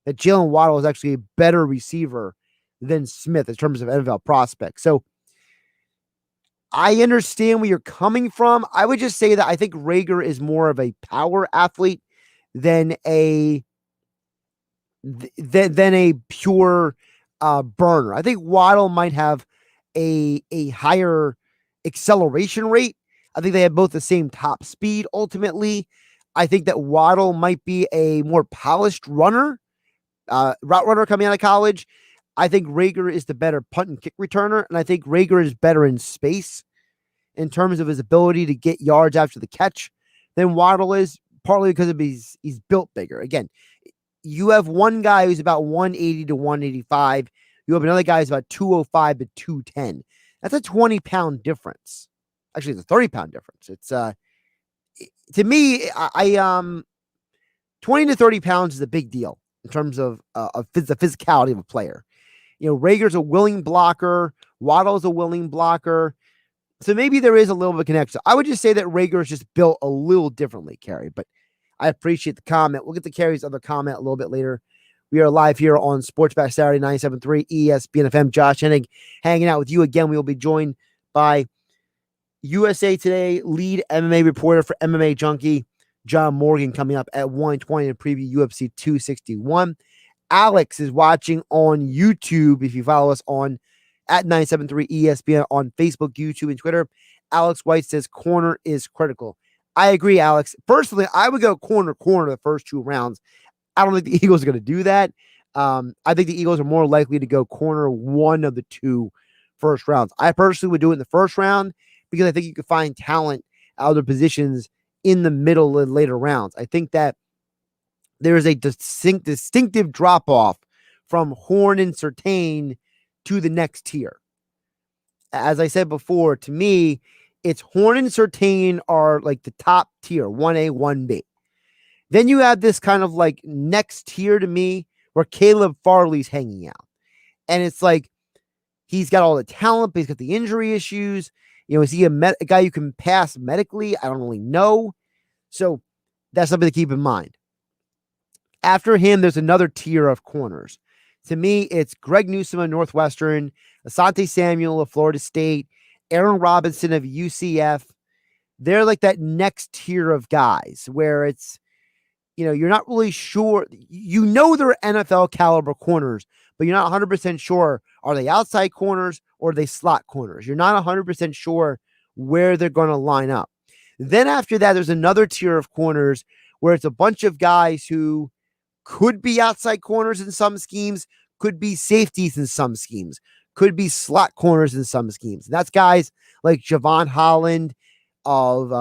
That Jalen Waddle is actually a better receiver than Smith in terms of NFL prospects. So I understand where you're coming from. I would just say that I think Rager is more of a power athlete than a pure burner. I think Waddle might have a higher acceleration rate. I think they have both the same top speed ultimately. I think that Waddle might be a more polished runner, route runner coming out of college. I think Rager is the better punt and kick returner, and I think Rager is better in space in terms of his ability to get yards after the catch than Waddle is, partly because of he's built bigger. Again, you have one guy who's about 180 to 185. You have another guy who's about 205 to 210. That's a 20-pound difference. Actually, it's a 30-pound difference. It's to me, I 20 to 30 pounds is a big deal in terms of the physicality of a player. You know, Rager's a willing blocker. Waddle's a willing blocker. So maybe there is a little bit of connection. I would just say that Rager is just built a little differently, Carrie, but I appreciate the comment. We'll get to Carrie's other comment a little bit later. We are live here on Sports Bash Saturday, 97.3 ESPN FM. Josh Hennig hanging out with you again. We will be joined by USA Today lead MMA reporter for MMA Junkie, John Morgan, coming up at 1:20 to preview UFC 261. Alex is watching on YouTube. If you follow us on at 973 ESPN on Facebook, YouTube, and Twitter, Alex White says corner is critical. I agree, Alex. Personally, I would go corner the first two rounds. I don't think the Eagles are going to do that. I think the Eagles are more likely to go corner one of the two first rounds. I personally would do it in the first round because I think you could find talent at other positions in the middle and later rounds. I think that there is a distinctive drop-off from Horn and Surtain to the next tier. As I said before, to me, it's Horn and Surtain are like the top tier, 1A, 1B. Then you have this kind of like next tier to me where Caleb Farley's hanging out. And it's like he's got all the talent, but he's got the injury issues. You know, is he a guy you can pass medically? I don't really know. So that's something to keep in mind. After him, there's another tier of corners. To me, it's Greg Newsome of Northwestern, Asante Samuel of Florida State, Aaron Robinson of UCF. They're like that next tier of guys where it's, you know, you're not really sure. You know they're NFL caliber corners, but you're not 100% sure. Are they outside corners or are they slot corners? You're not 100% sure where they're going to line up. Then after that, there's another tier of corners where it's a bunch of guys who could be outside corners in some schemes, could be safeties in some schemes, could be slot corners in some schemes. And that's guys like Javon Holland of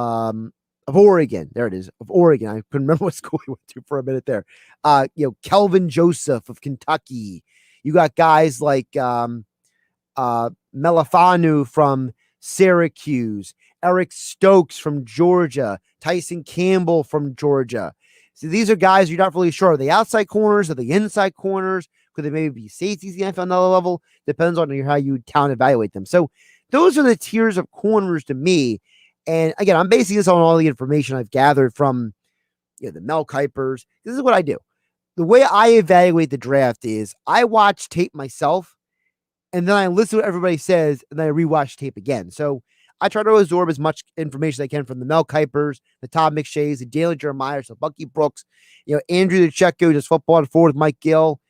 Oregon. There it is, of Oregon. I couldn't remember what school he went to for a minute there. You know, Kelvin Joseph of Kentucky. You got guys like Melifanu from Syracuse, Eric Stokes from Georgia, Tyson Campbell from Georgia. So these are guys you're not really sure. Are they outside corners? Are they inside corners? Could they maybe be safeties at the NFL level? Depends on how you talent evaluate them. So those are the tiers of corners to me. And again, I'm basing this on all the information I've gathered from, you know, the Mel Kipers. This is what I do. The way I evaluate the draft is I watch tape myself, and then I listen to what everybody says, and then I rewatch tape again. So I try to absorb as much information as I can from the Mel Kipers, the Todd McShays, the Daniel Jeremiah, so Bucky Brooks, you know, Andrew DeCecco, does football and forward with Mike Gill,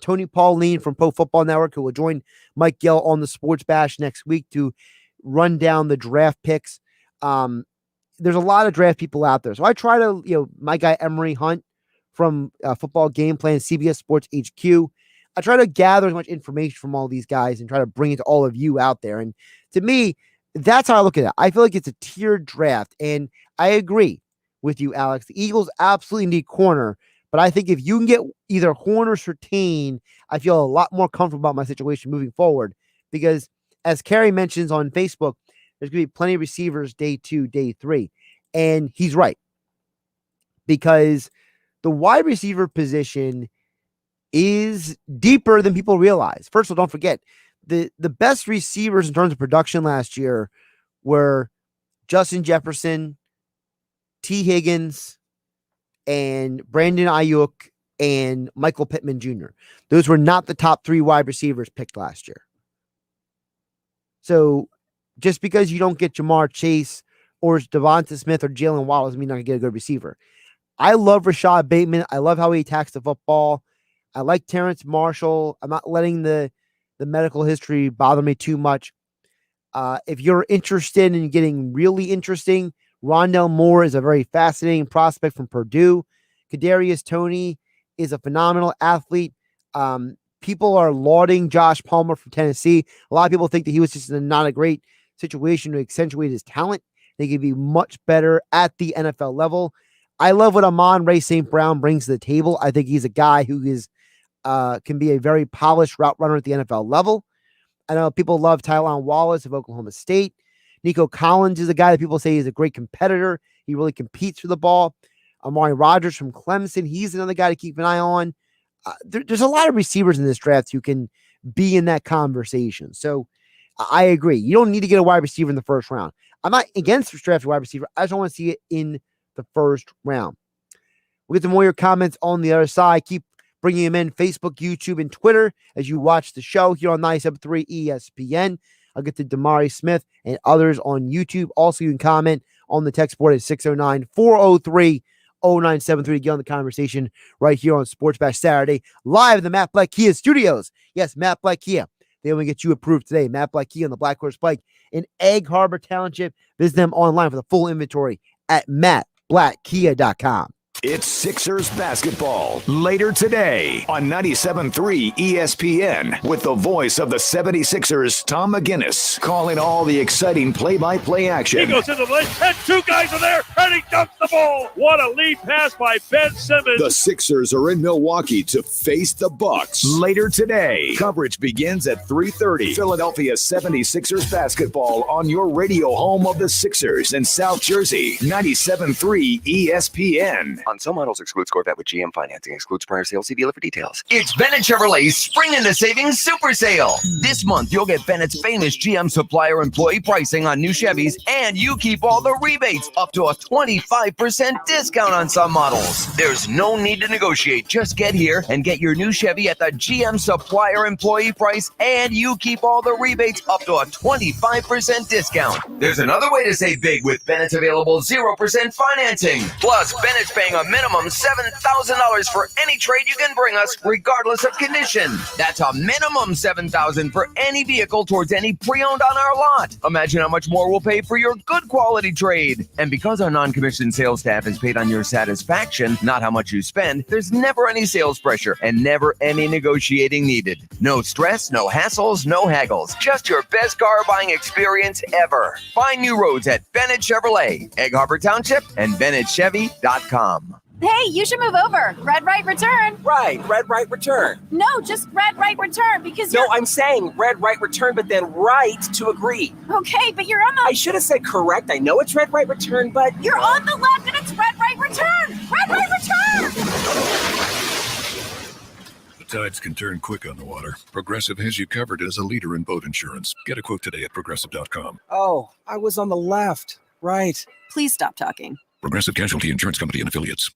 Tony Pauline from Pro Football Network, who will join Mike Gill on the Sports Bash next week to run down the draft picks. There's a lot of draft people out there. So I try to, you know, my guy Emery Hunt from Football Game Plan, CBS Sports HQ. I try to gather as much information from all these guys and try to bring it to all of you out there. And to me, that's how I look at it. I feel like it's a tiered draft. And I agree with you, Alex. The Eagles absolutely need corner. But I think if you can get either Horn or Surtain, I feel a lot more comfortable about my situation moving forward. Because as Carrie mentions on Facebook, there's going to be plenty of receivers day 2, day 3. And he's right. Because the wide receiver position is deeper than people realize. First of all, don't forget, the best receivers in terms of production last year were Justin Jefferson, T. Higgins, and Brandon Ayuk and Michael Pittman Jr. Those were not the top 3 wide receivers picked last year. So just because you don't get Jamar Chase or Devonta Smith or Jalen Waddle doesn't mean you're not going to get a good receiver. I love Rashad Bateman. I love how he attacks the football. I like Terrence Marshall. I'm not letting the medical history bother me too much. If you're interested in getting really interesting, Rondell Moore is a very fascinating prospect from Purdue. Kadarius Toney is a phenomenal athlete. People are lauding Josh Palmer from Tennessee. A lot of people think that he was just in not a great situation to accentuate his talent. They could be much better at the NFL level. I love what Amon-Ra St. Brown brings to the table. I think he's a guy who is can be a very polished route runner at the NFL level. I know people love Tylan Wallace of Oklahoma State. Nico Collins is a guy that people say is a great competitor. He really competes for the ball. Amari Rodgers from Clemson, he's another guy to keep an eye on. There's a lot of receivers in this draft who can be in that conversation. So I agree. You don't need to get a wide receiver in the first round. I'm not against drafting wide receiver. I just don't want to see it in the first round. We'll get to more of your comments on the other side. Keep bringing them in Facebook, YouTube, and Twitter as you watch the show here on 97.3 ESPN. I'll get to Damari Smith and others on YouTube. Also, you can comment on the text board at 609-403-0973 to get on the conversation right here on Sports Bash Saturday, live in the Matt Black Kia studios. Yes, Matt Black Kia. They only get you approved today. Matt Black Kia on the Black Horse Pike in Egg Harbor Township. Visit them online for the full inventory at mattblackkia.com. It's Sixers basketball later today on 97.3 ESPN with the voice of the 76ers, Tom McGinnis, calling all the exciting play-by-play action. He goes into the lane, and 2 guys are there, and he dunks the ball. What a lead pass by Ben Simmons. The Sixers are in Milwaukee to face the Bucks later today. Coverage begins at 3:30. Philadelphia 76ers basketball on your radio home of the Sixers in South Jersey, 97.3 ESPN. On some models, excludes Corvette with GM financing. Excludes prior sale. See dealer for details. It's Bennett Chevrolet's Spring into Savings Super Sale. This month, you'll get Bennett's famous GM supplier employee pricing on new Chevys, and you keep all the rebates up to a 25% discount on some models. There's no need to negotiate. Just get here and get your new Chevy at the GM supplier employee price, and you keep all the rebates up to a 25% discount. There's another way to save big with Bennett's available 0% financing. Plus, Bennett's paying a minimum $7,000 for any trade you can bring us, regardless of condition. That's a minimum $7,000 for any vehicle towards any pre-owned on our lot. Imagine how much more we'll pay for your good quality trade. And because our non-commissioned sales staff is paid on your satisfaction, not how much you spend, there's never any sales pressure and never any negotiating needed. No stress, no hassles, no haggles. Just your best car buying experience ever. Find new roads at Bennett Chevrolet, Egg Harbor Township, and BennettChevy.com. Hey, you should move over. Red right return. Right, red right return. No, just red right return because No, I'm saying red right return, but then right to agree. Okay, but you're on the... I should have said correct. I know it's red right return, but... You're on the left and it's red right return. Red right return. The tides can turn quick on the water. Progressive has you covered as a leader in boat insurance. Get a quote today at Progressive.com. Oh, I was on the left. Right. Please stop talking. Progressive Casualty Insurance Company and Affiliates.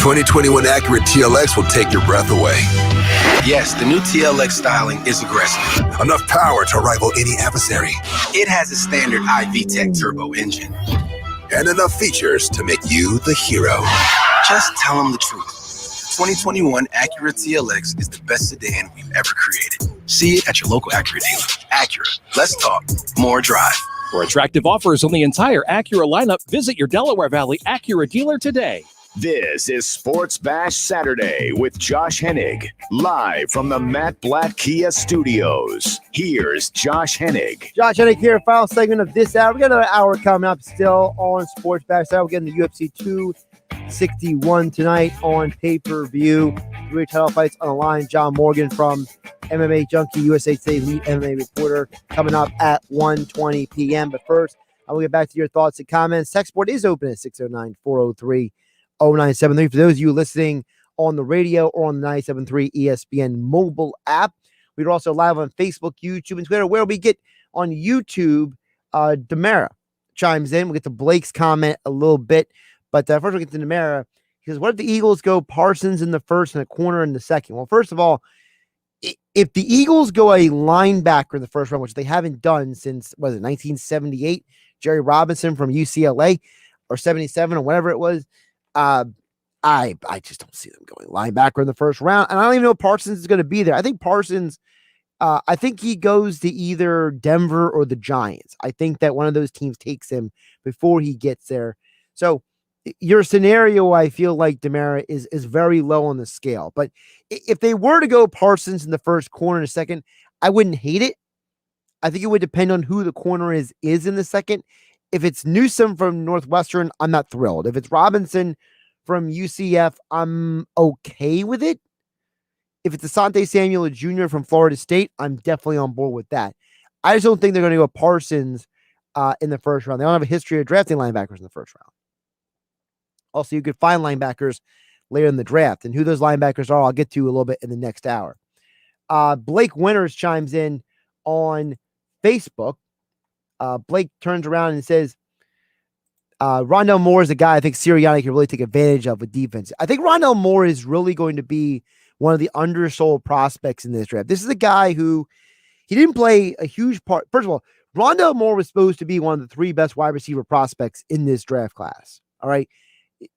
2021 Acura TLX will take your breath away. Yes, the new TLX styling is aggressive. Enough power to rival any adversary. It has a standard iVTEC turbo engine. And enough features to make you the hero. Just tell them the truth. 2021 Acura TLX is the best sedan we've ever created. See it at your local Acura dealer. Acura, less talk, more drive. For attractive offers on the entire Acura lineup, visit your Delaware Valley Acura dealer today. This is Sports Bash Saturday with Josh Hennig, live from the Matt Blatt Kia Studios. Here's Josh Hennig. Josh Hennig here, final segment of this hour. We got another hour coming up still on Sports Bash Saturday. We're getting the UFC 261 tonight on pay-per-view. Three title fights on the line. John Morgan from MMA Junkie, USA Today lead MMA reporter, coming up at 1:20 p.m. But first, I will get back to your thoughts and comments. Text board is open at 609-403-0973. For those of you listening on the radio or on the 97.3 ESPN mobile app, we're also live on Facebook, YouTube, and Twitter. Where we get on YouTube, Demara chimes in. We'll get to Blake's comment a little bit. But first we'll get to Demara. He says, what if the Eagles go Parsons in the first and a corner in the second? Well, first of all, if the Eagles go a linebacker in the first round, which they haven't done since, 1978, Jerry Robinson from UCLA, or 77 or whatever it was, I just don't see them going linebacker in the first round. And I don't even know if Parsons is going to be there. I think Parsons, I think he goes to either Denver or the Giants. I think that one of those teams takes him before he gets there. So your scenario, I feel like, Demara, is very low on the scale. But if they were to go Parsons in the first, corner in the second, I wouldn't hate it. I think it would depend on who the corner is in the second. If it's Newsome from Northwestern, I'm not thrilled. If it's Robinson from UCF, I'm okay with it. If it's Asante Samuel Jr. from Florida State, I'm definitely on board with that. I just don't think they're going to go Parsons in the first round. They don't have a history of drafting linebackers in the first round. Also, you could find linebackers later in the draft. And who those linebackers are, I'll get to a little bit in the next hour. Blake Winters chimes in on Facebook. Blake turns around and says, Rondell Moore is a guy I think Sirianni can really take advantage of with defense. I think Rondell Moore is really going to be one of the undersold prospects in this draft. This is a guy who he didn't play a huge part. First of all, Rondell Moore was supposed to be one of the three best wide receiver prospects in this draft class. All right.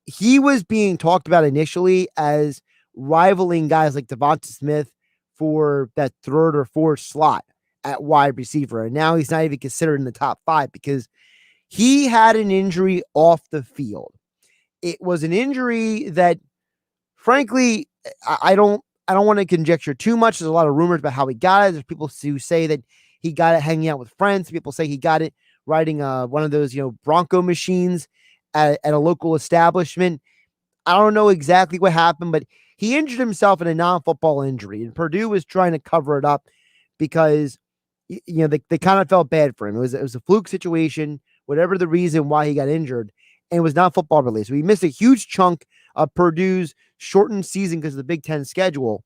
He was being talked about initially as rivaling guys like Devonta Smith for that third or fourth slot at wide receiver. And now he's not even considered in the top five because he had an injury off the field. It was an injury that, frankly, I don't want to conjecture too much. There's a lot of rumors about how he got it. There's people who say that he got it hanging out with friends. People say he got it riding one of those, Bronco machines at a local establishment. I don't know exactly what happened, but he injured himself in a non-football injury, and Purdue was trying to cover it up because they kind of felt bad for him. It was a fluke situation, whatever the reason why he got injured, and it was not football related. So he missed a huge chunk of Purdue's shortened season because of the Big Ten schedule.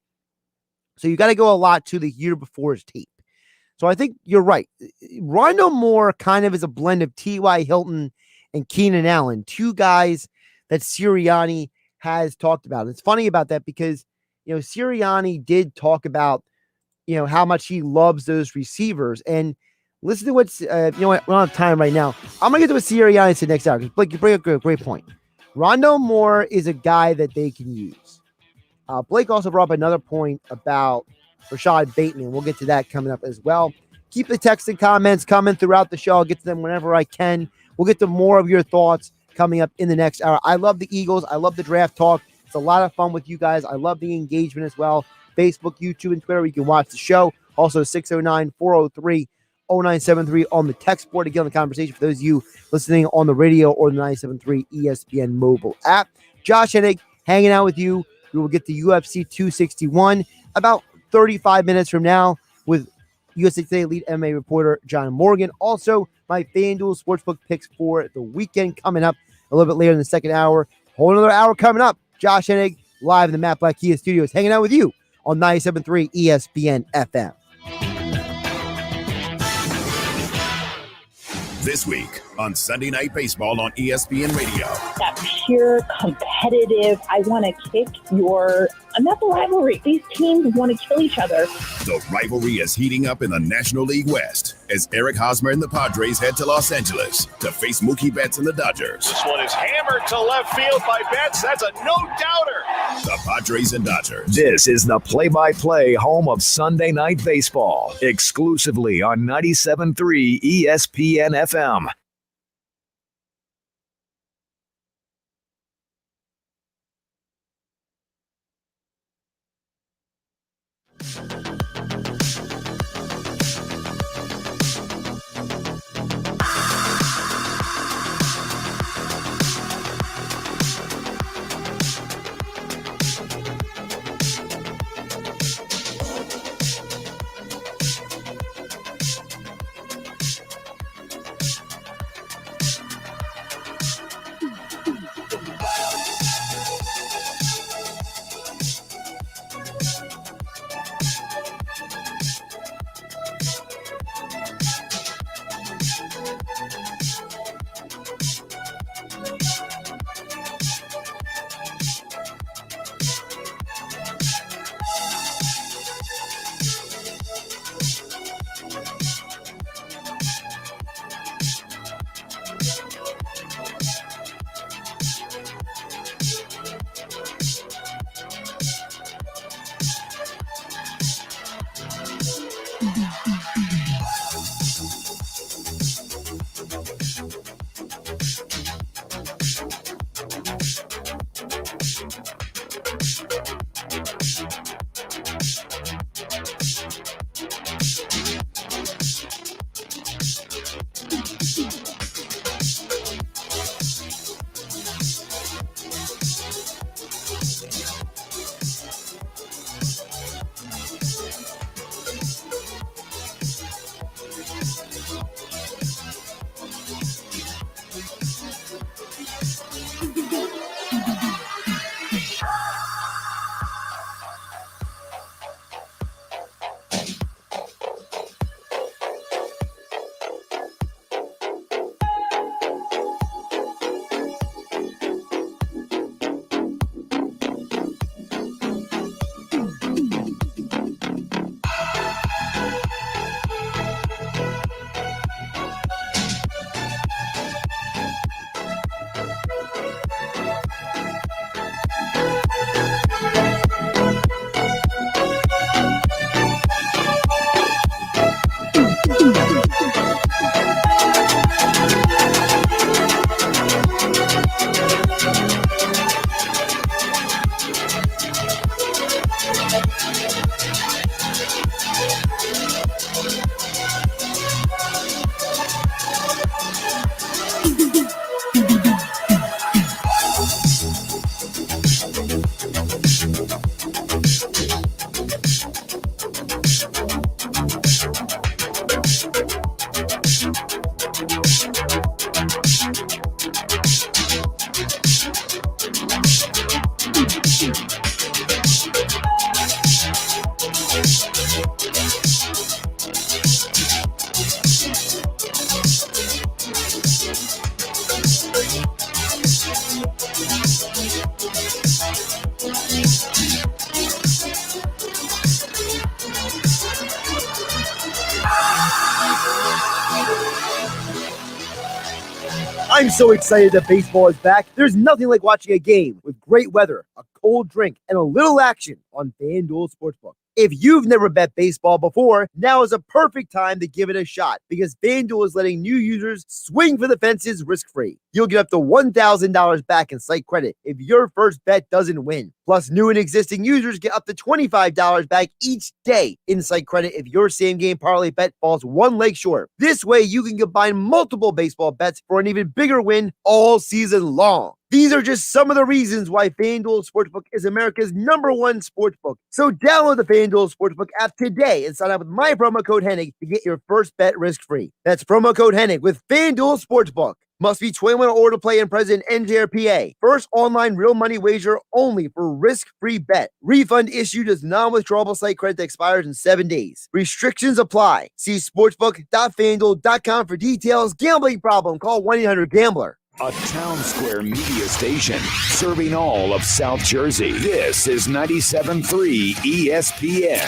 So you got to go a lot to the year before his tape. So I think you're right. Rondell Moore kind of is a blend of T.Y. Hilton and Keenan Allen, two guys that Sirianni has talked about. And it's funny about that because, Sirianni did talk about, how much he loves those receivers. And listen to what's, we don't have time right now. I'm going to get to what Sirianni said next hour because, Blake, you bring up a great point. Rondell Moore is a guy that they can use. Blake also brought up another point about Rashad Bateman. We'll get to that coming up as well. Keep the text and comments coming throughout the show. I'll get to them whenever I can. We'll get to more of your thoughts coming up in the next hour. I love the Eagles. I love the draft talk. It's a lot of fun with you guys. I love the engagement as well. Facebook, YouTube, and Twitter. You can watch the show. Also, 609-403-0973 on the text board to get on the conversation for those of you listening on the radio or the 97.3 ESPN mobile app. Josh Hennig hanging out with you. We will get to UFC 261 about 35 minutes from now with USA Today lead MMA reporter John Morgan. Also, my FanDuel Sportsbook picks for the weekend coming up a little bit later in the second hour. Whole another hour coming up. Josh Hennig live in the Matt Blatt Kia Studios, hanging out with you on 97.3 ESPN FM. This week on Sunday Night Baseball on ESPN Radio. That pure competitive, I want to kick your, not the rivalry. These teams want to kill each other. The rivalry is heating up in the National League West as Eric Hosmer and the Padres head to Los Angeles to face Mookie Betts and the Dodgers. This one is hammered to left field by Betts. That's a no-doubter. The Padres and Dodgers. This is the play-by-play home of Sunday Night Baseball, exclusively on 97.3 ESPN FM. I'm so excited that baseball is back. There's nothing like watching a game with great weather, a cold drink, and a little action on FanDuel Sportsbook. If you've never bet baseball before, now is a perfect time to give it a shot because FanDuel is letting new users swing for the fences risk-free. You'll get up to $1,000 back in site credit if your first bet doesn't win. Plus, new and existing users get up to $25 back each day in site credit if your same-game parlay bet falls one leg short. This way, you can combine multiple baseball bets for an even bigger win all season long. These are just some of the reasons why FanDuel Sportsbook is America's #1 sportsbook. So download the FanDuel Sportsbook app today and sign up with my promo code Hennig to get your first bet risk-free. That's promo code Hennig with FanDuel Sportsbook. Must be 21 or older to play and present in NJRPA. First online real money wager only for risk-free bet. Refund issued as non-withdrawable site credit that expires in 7 days. Restrictions apply. See sportsbook.fanduel.com for details. Gambling problem? Call 1-800-GAMBLER. A Town Square media station serving all of South Jersey. This is 97.3 ESPN,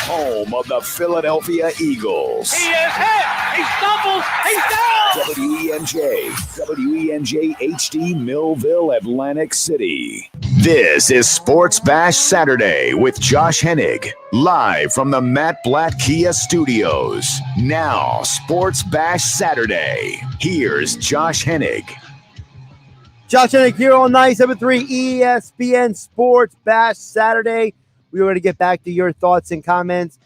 home of the Philadelphia Eagles. He is hit. He stumbles. He's down. WENJ HD Millville, Atlantic City. This is Sports Bash Saturday with Josh Hennig, live from the Matt Blatt Kia Studios. Now, Sports Bash Saturday. Here's Josh Hennig. Josh Hennig here on 97.3 ESPN Sports Bash Saturday. We are going to get back to your thoughts and comments.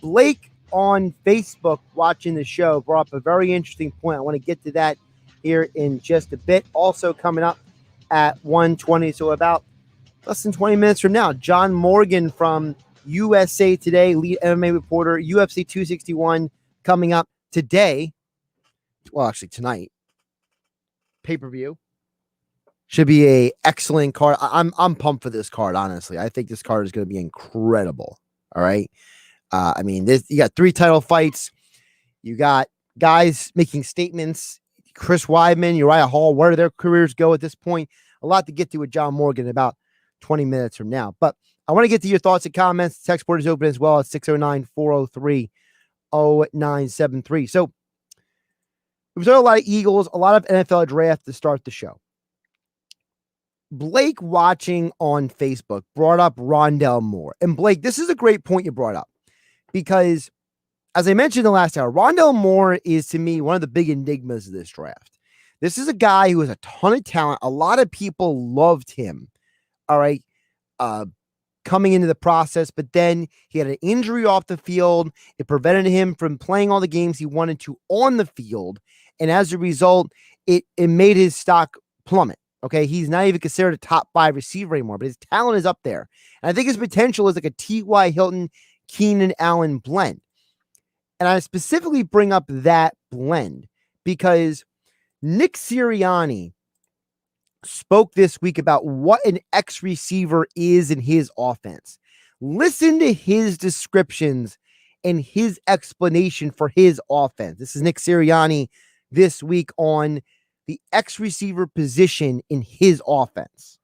Blake on Facebook watching the show brought up a very interesting point. I want to get to that here in just a bit. Also coming up at 1:20, so about less than 20 minutes from now, John Morgan from USA Today, lead MMA reporter, UFC 261 coming up today. Well, actually tonight. Pay-per-view. Should be a excellent card. I'm pumped for this card, honestly. I think this card is going to be incredible. All right. I mean, you got 3 title fights. You got guys making statements. Chris Weidman, Uriah Hall, where do their careers go at this point? A lot to get to with John Morgan in about 20 minutes from now. But I want to get to your thoughts and comments. The text board is open as well at 609-403-0973. So we've done a lot of Eagles, a lot of NFL draft to start the show. Blake watching on Facebook brought up Rondell Moore. And Blake, this is a great point you brought up because, as I mentioned in the last hour, Rondell Moore is, to me, one of the big enigmas of this draft. This is a guy who has a ton of talent. A lot of people loved him, all right, coming into the process, but then he had an injury off the field. It prevented him from playing all the games he wanted to on the field, and as a result, it made his stock plummet. Okay, he's not even considered a top 5 receiver anymore, but his talent is up there. And I think his potential is like a T.Y. Hilton, Keenan Allen blend. And I specifically bring up that blend because Nick Sirianni spoke this week about what an X receiver is in his offense. Listen to his descriptions and his explanation for his offense. This is Nick Sirianni this week on the X receiver position in his offense.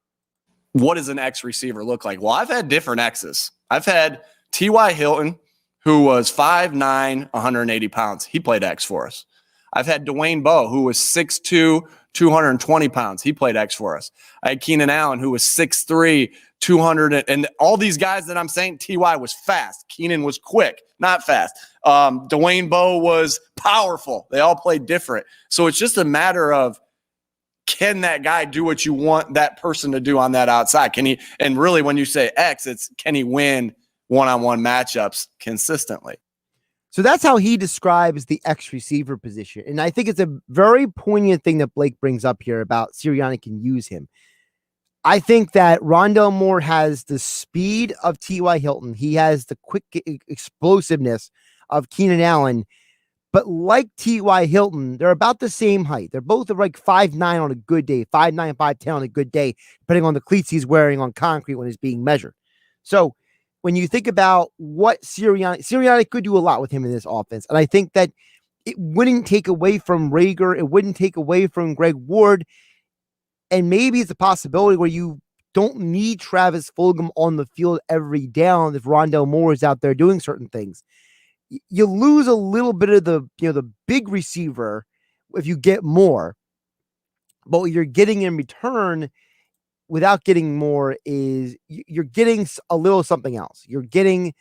What does an X receiver look like? Well, I've had different X's. I've had T.Y. Hilton, who was 5'9", 180 pounds. He played X for us. I've had Dwayne Bowe, who was 6'2", 220 pounds. He played X for us. I had Keenan Allen, who was 6'3", 200. And all these guys that I'm saying, T.Y. was fast. Keenan was quick, not fast. Dwayne Bowe was powerful. They all played different. So it's just a matter of, can that guy do what you want that person to do on that outside? Can he? And really, when you say X, it's can he win one-on-one matchups consistently? So that's how he describes the X receiver position. And I think it's a very poignant thing that Blake brings up here about Sirianni can use him. I think that Rondell Moore has the speed of T.Y. Hilton. He has the quick explosiveness of Keenan Allen. But like T.Y. Hilton, they're about the same height. They're both like 5'9" on a good day, 5'9", 5'10" on a good day, depending on the cleats he's wearing on concrete when he's being measured. So when you think about what Sirianni could do a lot with him in this offense. And I think that it wouldn't take away from Rager. It wouldn't take away from Greg Ward. And maybe it's a possibility where you don't need Travis Fulgham on the field every down if Rondell Moore is out there doing certain things. You lose a little bit of the big receiver if you get more. But what you're getting in return without getting more is you're getting a little something else. You're getting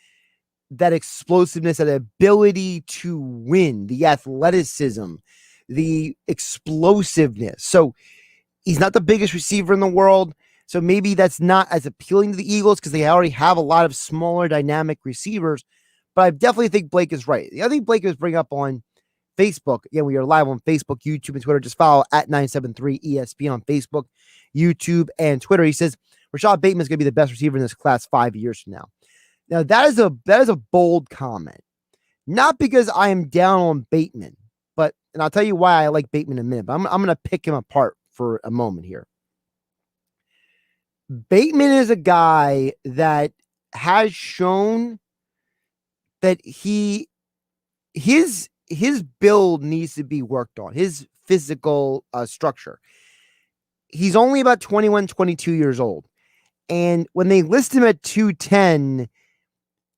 that explosiveness, that ability to win, the athleticism, the explosiveness. So he's not the biggest receiver in the world. So maybe that's not as appealing to the Eagles because they already have a lot of smaller dynamic receivers. But I definitely think Blake is right. The other thing Blake is bring up on Facebook, again, we are live on Facebook, YouTube, and Twitter. Just follow at 973 ESPN on Facebook, YouTube, and Twitter. He says Rashad Bateman is going to be the best receiver in this class 5 years from now. Now, that is a bold comment. Not because I am down on Bateman, but and I'll tell you why I like Bateman in a minute, but I'm going to pick him apart for a moment here. Bateman is a guy that has shown that his build needs to be worked on, his physical structure. He's only about 21, 22 years old. And when they list him at 210,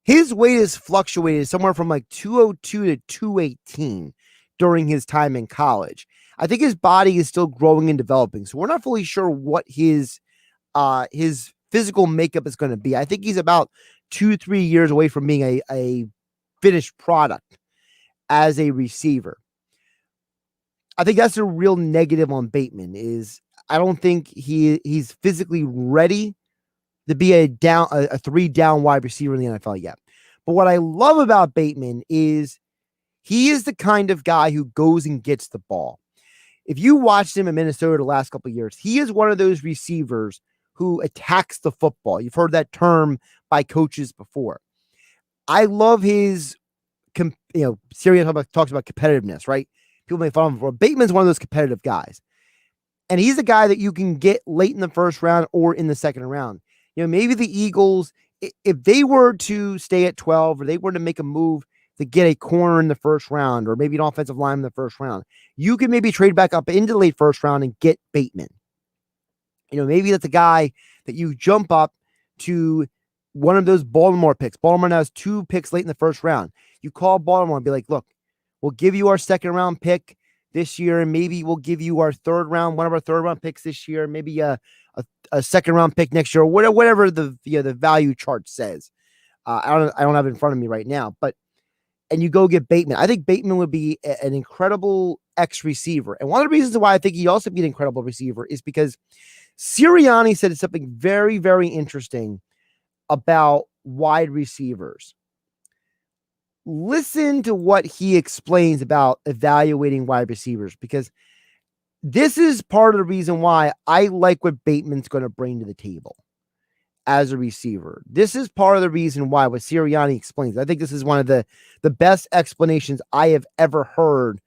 his weight has fluctuated somewhere from like 202 to 218 during his time in college. I think his body is still growing and developing. So we're not fully sure what his physical makeup is going to be. I think he's about 2-3 years away from being a finished product as a receiver. I think that's a real negative on Bateman is I don't think he's physically ready to be a 3-down wide receiver in the NFL yet. But what I love about Bateman is he is the kind of guy who goes and gets the ball. If you watched him in Minnesota the last couple of years, he is one of those receivers who attacks the football. You've heard that term by coaches before. I love his, Siri talks about competitiveness, right? People make fun of him for. Bateman's one of those competitive guys. And he's a guy that you can get late in the first round or in the second round. Maybe the Eagles, if they were to stay at 12 or they were to make a move to get a corner in the first round or maybe an offensive line in the first round, you could maybe trade back up into the late first round and get Bateman. Maybe that's a guy that you jump up to one of those Baltimore picks. Baltimore now has 2 picks late in the first round. You call Baltimore and be like, look, we'll give you our second round pick this year, and maybe we'll give you our one of our third round picks this year, maybe a second round pick next year, or whatever the value chart says. I don't have it in front of me right now, and you go get Bateman. I think Bateman would be an incredible X receiver. And one of the reasons why I think he'd also be an incredible receiver is because Sirianni said something very, very interesting about wide receivers. Listen to what he explains about evaluating wide receivers, because this is part of the reason why I like what Bateman's going to bring to the table as a receiver. This is part of the reason why what Sirianni explains. I think this is one of the best explanations I have ever heard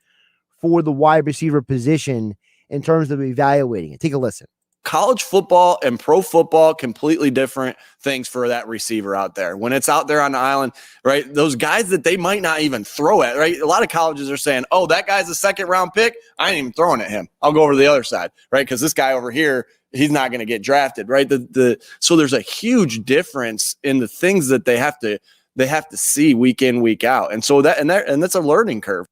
for the wide receiver position in terms of evaluating it. Take a listen. College football and pro football, completely different things for that receiver out there. When it's out there on the island, right? Those guys that they might not even throw at, right? A lot of colleges are saying, oh, that guy's a second round pick. I ain't even throwing at him. I'll go over to the other side, right? Because this guy over here, he's not going to get drafted, right? So there's a huge difference in the things that they have to see week in, week out. And so that's a learning curve.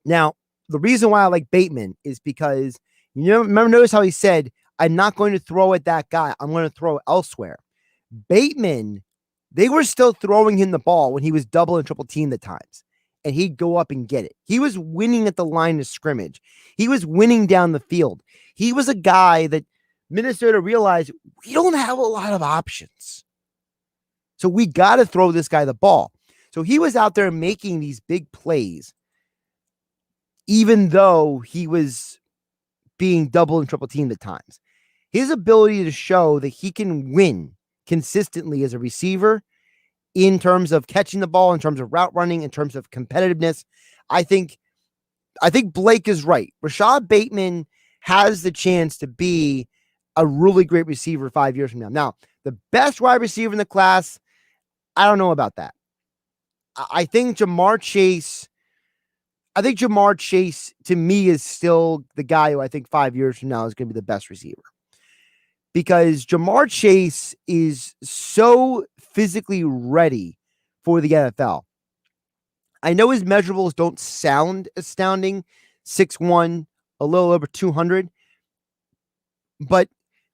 Now, the reason why I like Bateman is because notice how he said, I'm not going to throw at that guy. I'm going to throw elsewhere. Bateman, they were still throwing him the ball when he was double and triple teamed at times, and he'd go up and get it. He was winning at the line of scrimmage. He was winning down the field. He was a guy that Minnesota realized we don't have a lot of options. So we got to throw this guy the ball. So he was out there making these big plays, even though he was being double and triple teamed at times. His ability to show that he can win consistently as a receiver in terms of catching the ball, in terms of route running, in terms of competitiveness. I think Blake is right. Rashad Bateman has the chance to be a really great receiver 5 years from now. Now, the best wide receiver in the class, I don't know about that. I think Jamar Chase to me is still the guy who I think 5 years from now is going to be the best receiver. Because Jamar Chase is so physically ready for the NFL. I know his measurables don't sound astounding, 6'1", a little over 200. But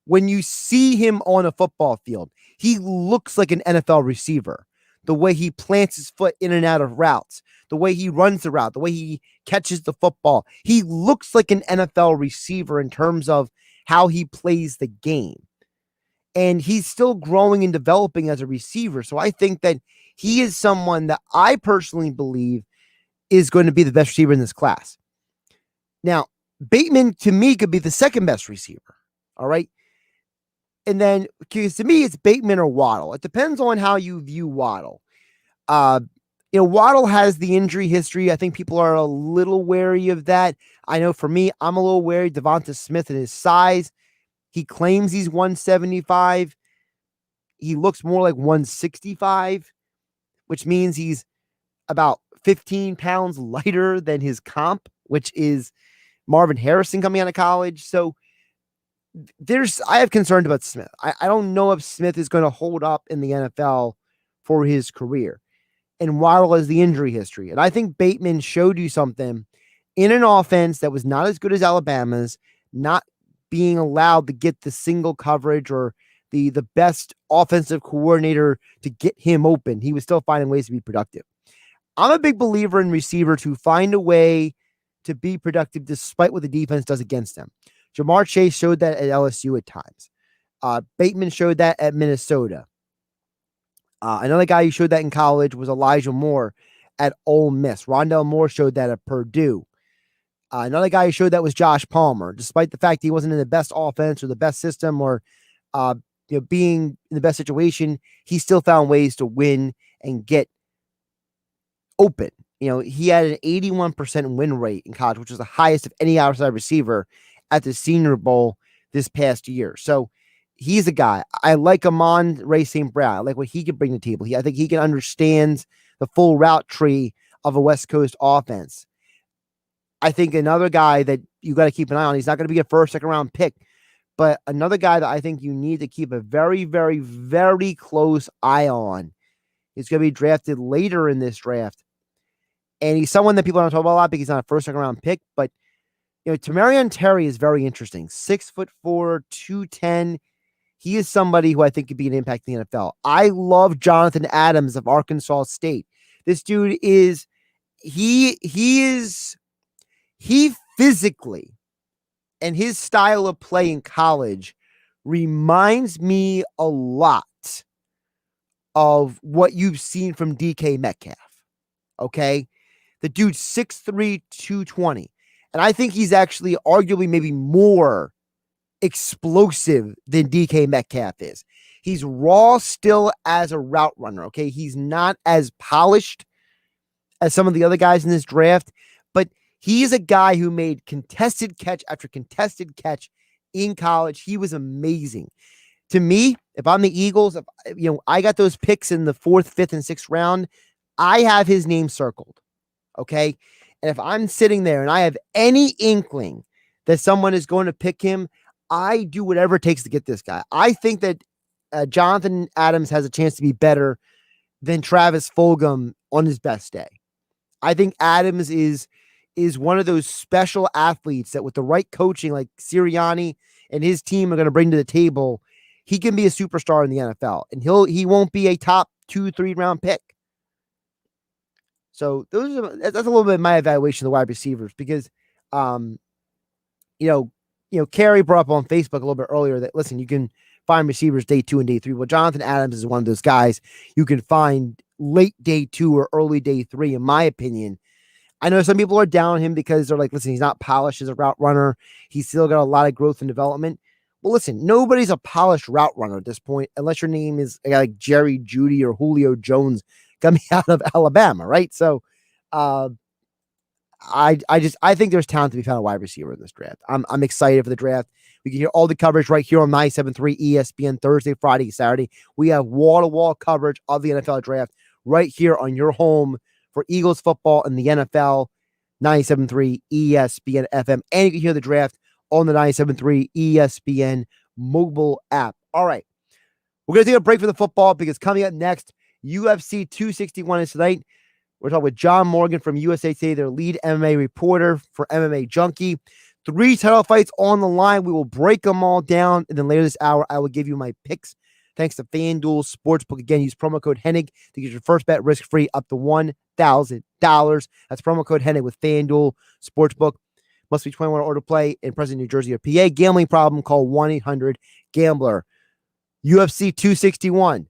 when you see him on a football field, he looks like an NFL receiver. The way he plants his foot in and out of routes, the way he runs the route, the way he catches the football. He looks like an NFL receiver in terms of how he plays the game. And he's still growing and developing as a receiver. So I think that he is someone that I personally believe is going to be the best receiver in this class. Now, Bateman, to me, could be the second best receiver. All right. And then, because to me, it's Bateman or Waddle. It depends on how you view Waddle. Waddle has the injury history. I think people are a little wary of that. I know for me, I'm a little wary. Devonta Smith and his size. He claims he's 175. He looks more like 165, which means he's about 15 pounds lighter than his comp, which is Marvin Harrison coming out of college. So I have concerns about Smith. I don't know if Smith is going to hold up in the NFL for his career. And Waddle has the injury history. And I think Bateman showed you something in an offense that was not as good as Alabama's, not being allowed to get the single coverage or the best offensive coordinator to get him open. He was still finding ways to be productive. I'm a big believer in receivers who find a way to be productive despite what the defense does against them. Jamar Chase showed that at LSU at times. Bateman showed that at Minnesota. Another guy who showed that in college was Elijah Moore at Ole Miss. Rondell Moore showed that at Purdue. Another guy who showed that was Josh Palmer. Despite the fact he wasn't in the best offense or the best system or being in the best situation, he still found ways to win and get open. He had an 81% win rate in college, which was the highest of any outside receiver at the Senior Bowl this past year. So he's a guy. I like Amon-Ra St. Brown. I like what he can bring to the table. I think he can understand the full route tree of a West Coast offense. I think another guy that you got to keep an eye on, he's not going to be a first, second round pick, but another guy that I think you need to keep a very, very, very close eye on is going to be drafted later in this draft. And he's someone that people don't talk about a lot because he's not a first, second round pick, but Tamarion Terry is very interesting. 6'4", 210. He is somebody who I think could be an impact in the NFL. I love Jonathan Adams of Arkansas State. This dude is, he physically and his style of play in college reminds me a lot of what you've seen from DK Metcalf. Okay. The dude's 6'3", 220. And I think he's actually arguably maybe more explosive than DK Metcalf is. He's raw still as a route runner. Okay. He's not as polished as some of the other guys in this draft, but he's a guy who made contested catch after contested catch in college. He was amazing. To me, if I'm the Eagles, I got those picks in the 4th, 5th, and 6th round, I have his name circled. Okay. And if I'm sitting there and I have any inkling that someone is going to pick him, I do whatever it takes to get this guy. I think that Jonathan Adams has a chance to be better than Travis Fulgham on his best day. I think Adams is one of those special athletes that with the right coaching, like Sirianni and his team are going to bring to the table, he can be a superstar in the NFL, and he won't be a top 2-3 round pick. So that's a little bit of my evaluation of the wide receivers because, Carrie brought up on Facebook a little bit earlier that, listen, you can find receivers day 2 and day 3. Well, Jonathan Adams is one of those guys you can find late day 2 or early day 3, in my opinion. I know some people are down on him because they're like, listen, he's not polished as a route runner. He's still got a lot of growth and development. Well, listen, nobody's a polished route runner at this point, unless your name is a guy like Jerry Jeudy or Julio Jones coming out of Alabama, right? So I think there's talent to be found a wide receiver in this draft. I'm excited for the draft. We can hear all the coverage right here on 97.3 ESPN Thursday, Friday, Saturday. We have wall-to-wall coverage of the NFL draft right here on your home for Eagles football and the NFL, 97.3 ESPN FM. And you can hear the draft on the 97.3 ESPN mobile app. All right. We're going to take a break for the football because coming up next, UFC 261 is tonight. We're talking with John Morgan from USA Today, their lead MMA reporter for MMA Junkie. 3 title fights on the line. We will break them all down. And then later this hour, I will give you my picks. Thanks to FanDuel Sportsbook. Again, use promo code Hennig to get your first bet risk-free up to $1,000. That's promo code Hennig with FanDuel Sportsbook. Must be 21 or older to play in present New Jersey or PA. Gambling problem, call 1-800-GAMBLER. UFC 261.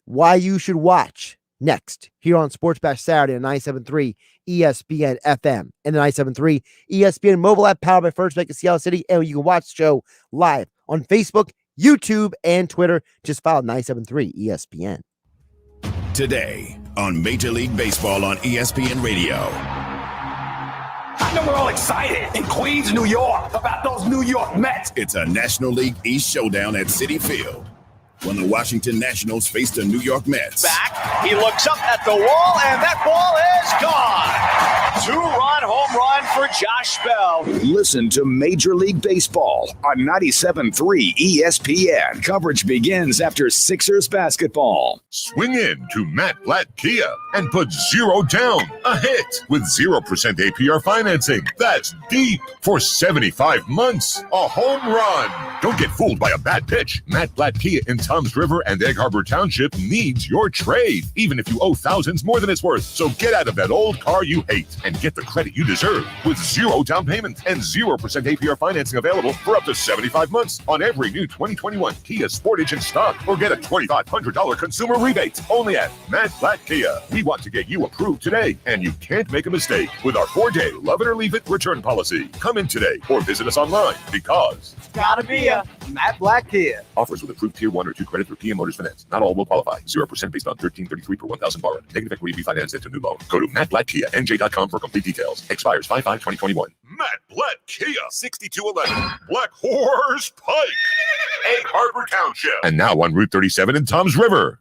Why you should watch next here on Sports Bash Saturday on 97.3 ESPN FM and the 97.3 ESPN mobile app powered by First Bank of Seattle City. And you can watch the show live on Facebook, YouTube, and Twitter. Just follow 97.3 ESPN. Today on Major League Baseball on ESPN Radio. I know we're all excited in Queens, New York, about those New York Mets. It's a National League East showdown at Citi Field when the Washington Nationals face the New York Mets. Back, he looks up at the wall, and that ball is gone. 2-run home run for Josh Bell. Listen to Major League Baseball on 97.3 ESPN. Coverage begins after Sixers basketball. Swing in to Matt Blatt Kia and put 0 down. A hit with 0% APR financing. That's deep for 75 months. A home run. Don't get fooled by a bad pitch. Matt Blatt Kia in Toms River and Egg Harbor Township needs your trade, even if you owe thousands more than it's worth. So get out of that old car you hate and get the credit you deserve with 0 down payment and 0% APR financing available for up to 75 months on every new 2021 Kia Sportage in stock, or get a $2,500 consumer rebate only at Matt Blatt Kia. We want to get you approved today, and you can't make a mistake with our 4-day love it or leave it return policy. Come in today or visit us online because It's gotta be a Matt Blatt Kia. Offers with approved Tier 1 or 2 credit through Kia Motors Finance. Not all will qualify. 0% based on $1,333 per 1,000 borrowed. Negative equity refinanced into new loan. Go to mattblattkianj.com for complete details. Expires 5/5/2021. Matt Blatt Kia, 6211 Black Horse Pike, Egg Harbor Township. And now on Route 37 in Toms River.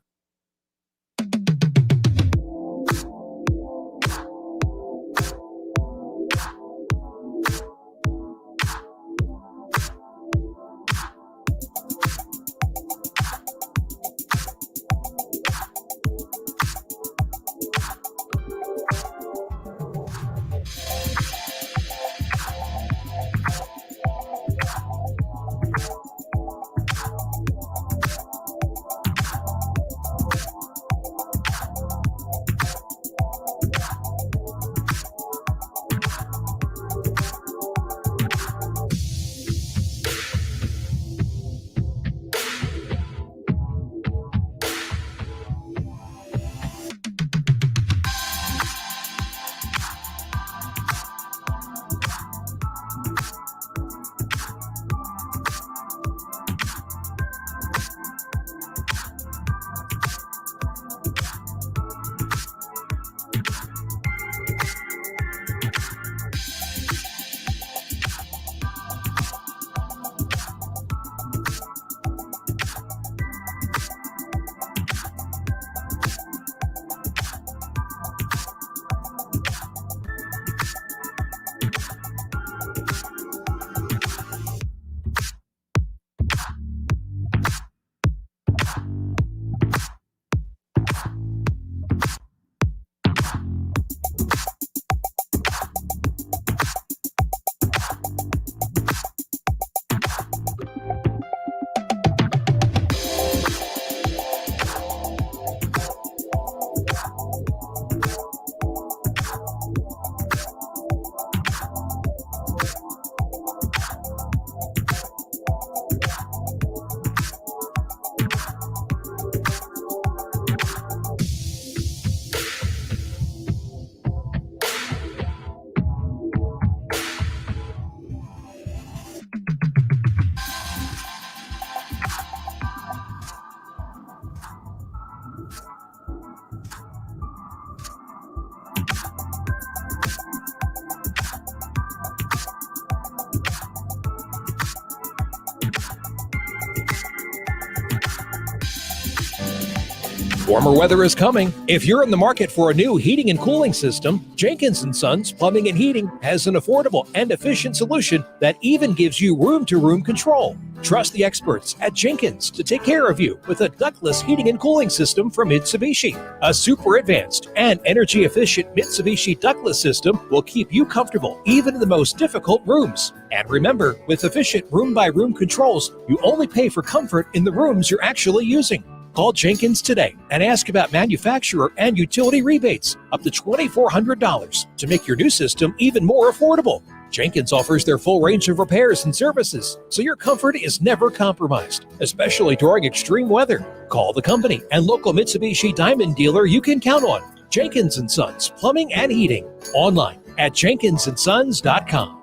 Warmer weather is coming. If you're in the market for a new heating and cooling system, Jenkins & Sons Plumbing and Heating has an affordable and efficient solution that even gives you room-to-room control. Trust the experts at Jenkins to take care of you with a ductless heating and cooling system from Mitsubishi. A super advanced and energy-efficient Mitsubishi ductless system will keep you comfortable even in the most difficult rooms. And remember, with efficient room-by-room controls, you only pay for comfort in the rooms you're actually using. Call Jenkins today and ask about manufacturer and utility rebates up to $2,400 to make your new system even more affordable. Jenkins offers their full range of repairs and services, so your comfort is never compromised, especially during extreme weather. Call the company and local Mitsubishi Diamond dealer you can count on. Jenkins & Sons Plumbing and Heating. Online at jenkinsandsons.com.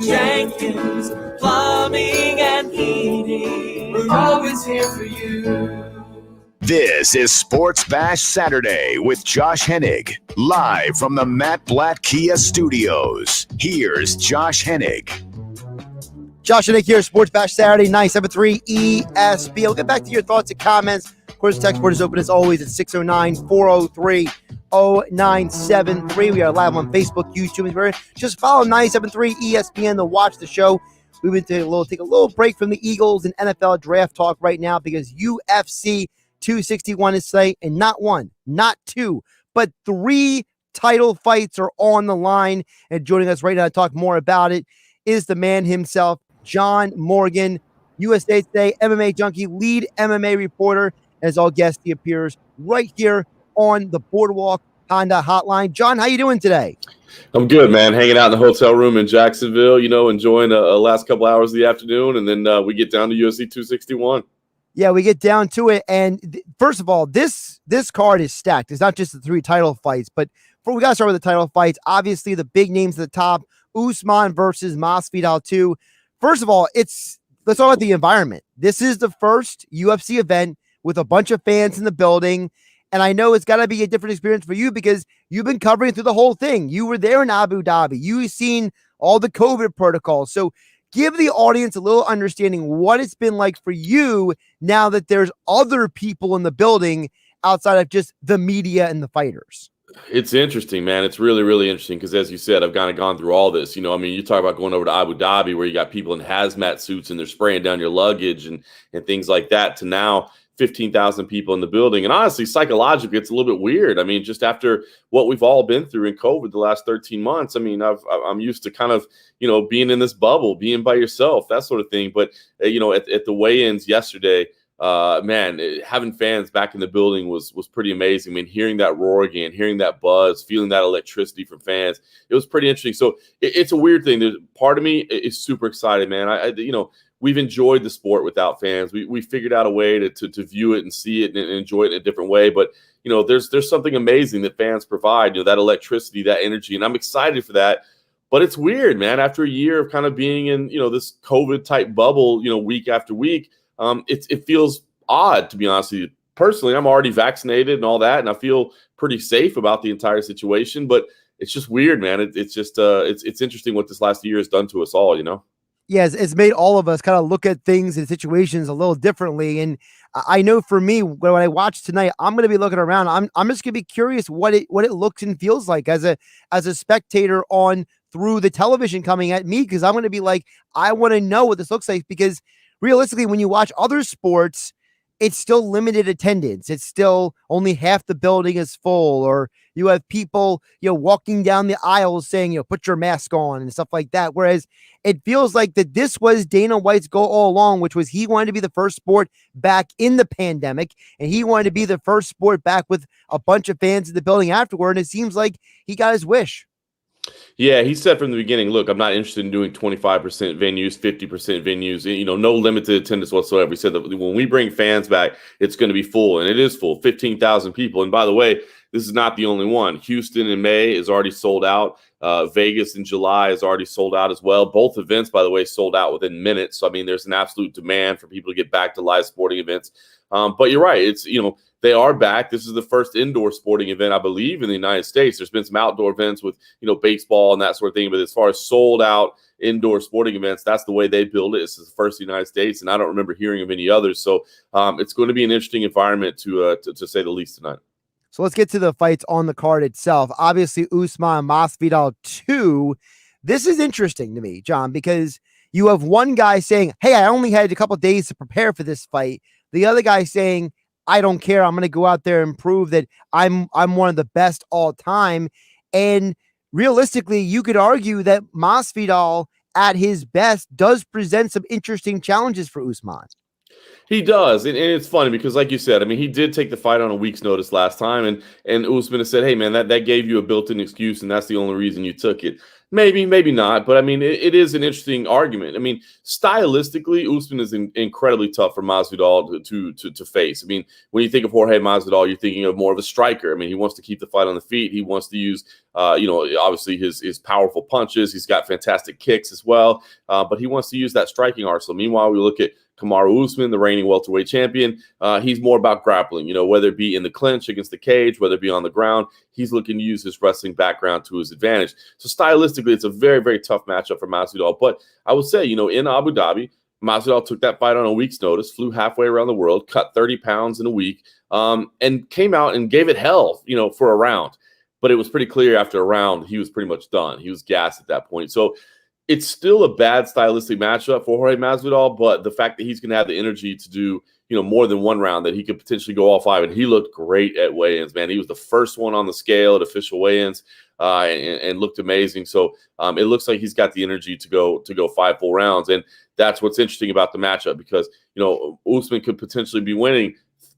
Jenkins Plumbing and Heating. We're always here for you. This is Sports Bash Saturday with Josh Hennig, live from the Matt Blatt Kia Studios. Here's Josh Hennig. Josh Hennig here, Sports Bash Saturday, 973 ESB. We'll get back to your thoughts and comments. Of course, text board is open as always at 609-403-0973. We are live on Facebook, YouTube, and Twitter. Just follow 973 ESPN to watch the show. We've been take a little break from the Eagles and NFL draft talk right now because UFC 261 is today, and not one, not two, but 3 title fights are on the line. And joining us right now to talk more about it is the man himself, John Morgan, USA Today MMA junkie, lead MMA reporter. As all guests, he appears right here on the Boardwalk Honda Hotline. John, how you doing today? I'm good, man. Hanging out in the hotel room in Jacksonville, enjoying a last couple hours of the afternoon, and then we get down to UFC 261. Yeah, we get down to it, and first of all, this card is stacked. It's not just the 3 title fights, but we got to start with the title fights. Obviously, the big names at the top, Usman versus Masvidal 2. First of all, let's talk about the environment. This is the first UFC event with a bunch of fans in the building, and I know it's got to be a different experience for you because you've been covering through the whole thing. You were there in Abu Dhabi. You've seen all the COVID protocols. So give the audience a little understanding what it's been like for you now that there's other people in the building outside of just the media and the fighters. It's interesting, man. It's really, really interesting because, as you said, I've kind of gone through all this. You talk about going over to Abu Dhabi where you got people in hazmat suits and they're spraying down your luggage and things like that, to now 15,000 people in the building. And honestly, psychologically, it's a little bit weird. Just after what we've all been through in COVID the last 13 months, I'm used to kind of, being in this bubble, being by yourself, that sort of thing. But, at the weigh-ins yesterday, having fans back in the building was pretty amazing. Hearing that roar again, hearing that buzz, feeling that electricity from fans, it was pretty interesting. So it's a weird thing. There's part of me is super excited, man. We've enjoyed the sport without fans. We figured out a way to view it and see it and enjoy it in a different way. But, there's something amazing that fans provide, that electricity, that energy. And I'm excited for that. But it's weird, man. After a year of kind of being in, this COVID type bubble, week after week, it feels odd, to be honest with you. Personally, I'm already vaccinated and all that, and I feel pretty safe about the entire situation. But it's just weird, man. It's interesting what this last year has done to us all, Yeah, it's made all of us kind of look at things and situations a little differently. And I know for me, when I watch tonight, I'm going to be looking around. I'm just going to be curious what it looks and feels like as a spectator on through the television coming at me, because I'm going to be like, I want to know what this looks like, because realistically, when you watch other sports, it's still limited attendance. It's still only half the building is full, or you have people, walking down the aisles saying, put your mask on and stuff like that. Whereas it feels like that this was Dana White's goal all along, which was he wanted to be the first sport back in the pandemic, and he wanted to be the first sport back with a bunch of fans in the building afterward. And it seems like he got his wish. Yeah, he said from the beginning, look, I'm not interested in doing 25% venues, 50% venues, no limited attendance whatsoever. He said that when we bring fans back, it's going to be full, and it is full, 15,000 people. And by the way, this is not the only one. Houston in May is already sold out. Vegas in July is already sold out as well. Both events, by the way, sold out within minutes. So, there's an absolute demand for people to get back to live sporting events. But you're right. It's, they are back. This is the first indoor sporting event, I believe, in the United States. There's been some outdoor events with, baseball and that sort of thing. But as far as sold out indoor sporting events, that's the way they build it. It's the first in the United States, and I don't remember hearing of any others. So it's going to be an interesting environment to say the least tonight. So let's get to the fights on the card itself. Obviously, Usman Masvidal 2. This is interesting to me, John, because you have one guy saying, hey, I only had a couple of days to prepare for this fight. The other guy saying, I don't care. I'm going to go out there and prove that I'm one of the best all time. And realistically, you could argue that Masvidal at his best does present some interesting challenges for Usman. He does. And it's funny because, like you said, he did take the fight on a week's notice last time. And Usman has said, hey, man, that gave you a built-in excuse, and that's the only reason you took it. Maybe, maybe not. But I mean, it is an interesting argument. I mean, stylistically, Usman is incredibly tough for Masvidal to face. I mean, when you think of Jorge Masvidal, you're thinking of more of a striker. I mean, he wants to keep the fight on the feet. He wants to use, obviously his powerful punches. He's got fantastic kicks as well. But he wants to use that striking arsenal. Meanwhile, we look at Kamaru Usman, the reigning welterweight champion. He's more about grappling, whether it be in the clinch against the cage, whether it be on the ground. He's looking to use his wrestling background to his advantage. So stylistically, it's a very, very tough matchup for Masvidal. But I would say, in Abu Dhabi, Masvidal took that fight on a week's notice, flew halfway around the world, cut 30 pounds in a week, and came out and gave it hell, for a round. But it was pretty clear after a round, he was pretty much done. He was gassed at that point. So it's still a bad stylistic matchup for Jorge Masvidal, but the fact that he's going to have the energy to do, more than one round, that he could potentially go all five, and he looked great at weigh-ins, man. He was the first one on the scale at official weigh-ins, and looked amazing. So it looks like he's got the energy to go 5 full rounds, and that's what's interesting about the matchup because Usman could potentially be winning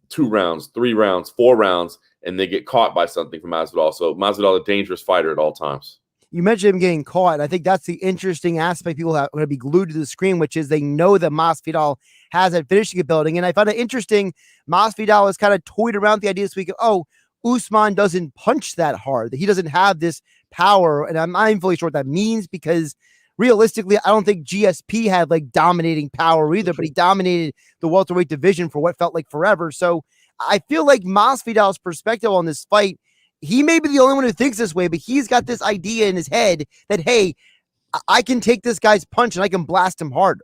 2 rounds, 3 rounds, 4 rounds, and they get caught by something from Masvidal. So Masvidal, a dangerous fighter at all times. You mentioned him getting caught. And I think that's the interesting aspect. People are going to be glued to the screen, which is they know that Masvidal has that finishing ability. And I found it interesting. Masvidal has kind of toyed around the idea this week of, Usman doesn't punch that hard, that he doesn't have this power. And I'm not even fully sure what that means because realistically, I don't think GSP had like dominating power either, but he dominated the welterweight division for what felt like forever. So I feel like Masvidal's perspective on this fight, he may be the only one who thinks this way, but he's got this idea in his head that, hey, I can take this guy's punch and I can blast him harder.